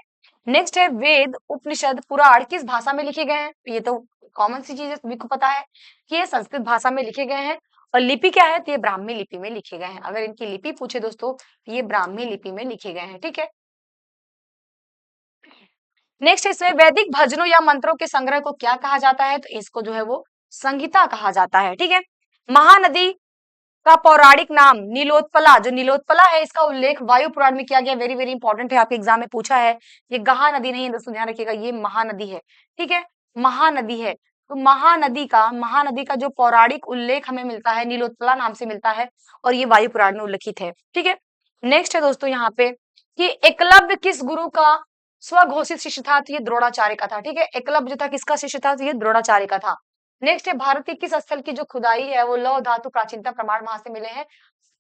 नेक्स्ट है वेद उपनिषद पुराण किस भाषा में लिखे गए हैं? ये तो कॉमन सी चीज है, सभी को पता है कि ये संस्कृत भाषा में लिखे गए हैं। और लिपि क्या है? तो ये ब्राह्मी लिपि में लिखे गए हैं। अगर इनकी लिपि पूछे दोस्तों तो ये ब्राह्मी लिपि में लिखे गए हैं, ठीक है। नेक्स्ट इसमें वैदिक भजनों या मंत्रों के संग्रह को क्या कहा जाता है? तो इसको जो है वो संहिता कहा जाता है, ठीक है। महानदी का पौराणिक नाम नीलोत्पला, जो नीलोत्पला है इसका उल्लेख वायु पुराण में किया गया। वेरी वेरी इंपॉर्टेंट है, आपके एग्जाम में पूछा है। ये गहा नदी नहीं है दोस्तों, ध्यान रखिएगा, ये महानदी है, ठीक है, महानदी है। तो महानदी का जो पौराणिक उल्लेख हमें मिलता है नीलोत्पला नाम से मिलता है, और ये वायु पुराण में उल्लेखित है, ठीक है। नेक्स्ट है दोस्तों यहाँ पे कि एकलव्य किस गुरु का स्वघोषित शिष्य था, तो ये द्रोणाचार्य का था, ठीक है। एकलव्य जो था किसका शिष्य था, तो ये द्रोणाचार्य का था। नेक्स्ट है भारत के किस स्थल की जो खुदाई है वो लौह धातु प्राचीनतम प्रमाण वहां से मिले हैं,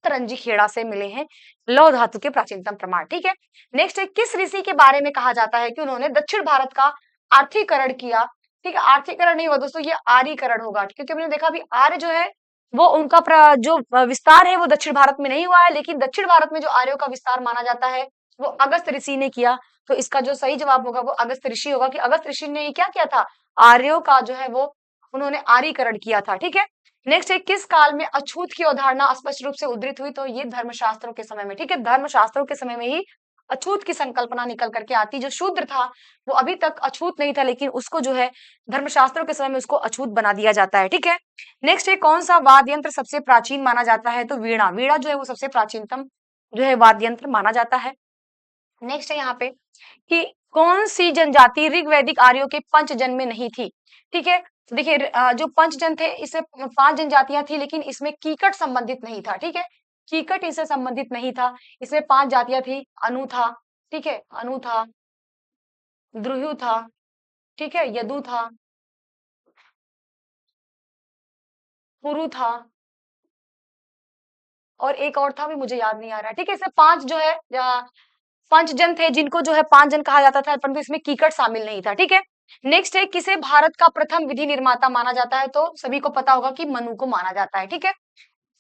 तरंजी खेड़ा से मिले हैं लौह धातु के प्राचीनतम प्रमाण, ठीक है। नेक्स्ट है किस ऋषि के बारे में कहा जाता है कि उन्होंने दक्षिण भारत का आर्थिकरण किया, ठीक है। आर्थिकरण नहीं होगा दोस्तों, ये आर्यकरण होगा, क्योंकि हमने देखा अभी आर्य जो है वो उनका जो विस्तार है वो दक्षिण भारत में नहीं हुआ है, लेकिन दक्षिण भारत में जो आर्यों का विस्तार माना जाता है वो अगस्त ऋषि ने किया। तो इसका जो सही जवाब होगा वो अगस्त ऋषि होगा, कि अगस्त ऋषि ने ये क्या किया था, आर्यों का जो है वो उन्होंने आर्यकरण किया था, ठीक है। नेक्स्ट है किस काल में अछूत की अवधारणा स्पष्ट रूप से उद्धृत हुई, तो ये धर्मशास्त्रों के समय में, ठीक है। धर्मशास्त्रों के समय में ही अछूत की संकल्पना निकल करके आती। जो शूद्र था वो अभी तक अछूत नहीं था, लेकिन उसको जो है धर्मशास्त्रों के समय में उसको अछूत बना दिया जाता है, ठीक है। नेक्स्ट है कौन सा वाद्य यंत्र सबसे प्राचीन माना जाता है, तो वीणा, वीणा जो है वो सबसे प्राचीनतम जो है वाद्य यंत्र माना जाता है। नेक्स्ट है यहाँ पे कि कौन सी जनजाति ऋग्वैदिक आर्यों के पंचजन में नहीं थी, ठीक है। देखिए जो पंचजन थे इससे 5 जनजातियां थी, लेकिन इसमें कीकट संबंधित नहीं था, ठीक है। कीकट इससे संबंधित नहीं था। इसमें 5 जातियां थी, अनु था, ठीक है, अनु था, द्रुह्यु था, ठीक है, यदु था, पुरु था, और एक और था भी मुझे याद नहीं आ रहा है, ठीक है। इसमें 5 जो है पंचजन थे, जिनको जो है 5 जन कहा जाता था, परंतु इसमें कीकट शामिल नहीं था, ठीक है। नेक्स्ट है किसे भारत का प्रथम विधि निर्माता माना जाता है, तो सभी को पता होगा कि मनु को माना जाता है, ठीक है।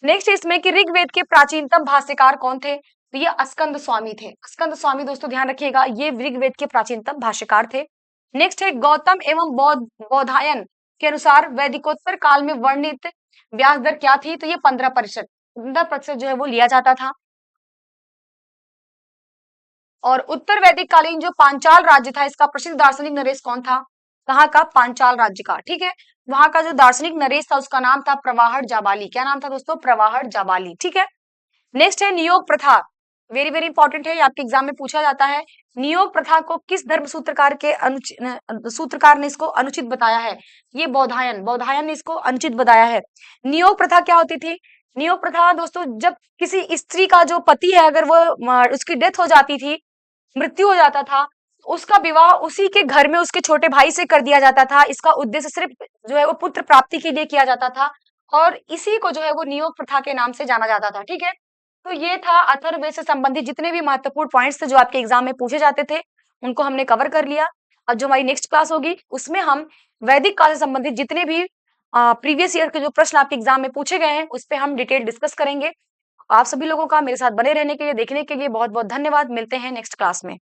नेक्स्ट इसमें कि ऋग्वेद के प्राचीनतम भाष्यकार कौन थे, तो ये स्कंद स्वामी थे। स्कंद स्वामी दोस्तों ध्यान रखिएगा, ये ऋग्वेद के प्राचीनतम भाष्यकार थे। नेक्स्ट है गौतम एवं बौधायन के अनुसार वैदिकोत्तर काल में वर्णित ब्याज दर क्या थी, तो ये 15%, 15% जो है वो लिया जाता था। और उत्तर वैदिक कालीन जो पांचाल राज्य था, इसका प्रसिद्ध दार्शनिक नरेश कौन था, कहाँ का, पांचाल राज्य का, ठीक है। वहां का जो दार्शनिक नरेश था उसका नाम था प्रवाहट जाबाली। क्या नाम था दोस्तों, प्रवाहट जाबाली, ठीक है। नेक्स्ट है नियोग प्रथा, वेरी वेरी इंपॉर्टेंट है, आपके एग्जाम में पूछा जाता है। नियोग प्रथा को किस धर्म सूत्रकार के सूत्रकार ने इसको अनुचित बताया है, ये बौधायन, बौधायन ने इसको अनुचित बताया है। नियोग प्रथा क्या होती थी, नियोग प्रथा दोस्तों जब किसी स्त्री का जो पति है अगर वो उसकी डेथ हो जाती थी, मृत्यु हो जाता था, उसका विवाह उसी के घर में उसके छोटे भाई से कर दिया जाता था। इसका उद्देश्य सिर्फ जो है वो पुत्र प्राप्ति के लिए किया जाता था, और इसी को जो है वो नियोग प्रथा के नाम से जाना जाता था, ठीक है। तो ये था अथर्ववेद से संबंधित जितने भी महत्वपूर्ण पॉइंट्स थे जो आपके एग्जाम में पूछे जाते थे, उनको हमने कवर कर लिया। अब जो हमारी नेक्स्ट क्लास होगी उसमें हम वैदिक काल से संबंधित जितने भी प्रीवियस ईयर के जो प्रश्न आपके एग्जाम में पूछे गए हैं उस पर हम डिटेल डिस्कस करेंगे। आप सभी लोगों का मेरे साथ बने रहने के लिए, देखने के लिए बहुत बहुत धन्यवाद। मिलते हैं नेक्स्ट क्लास में।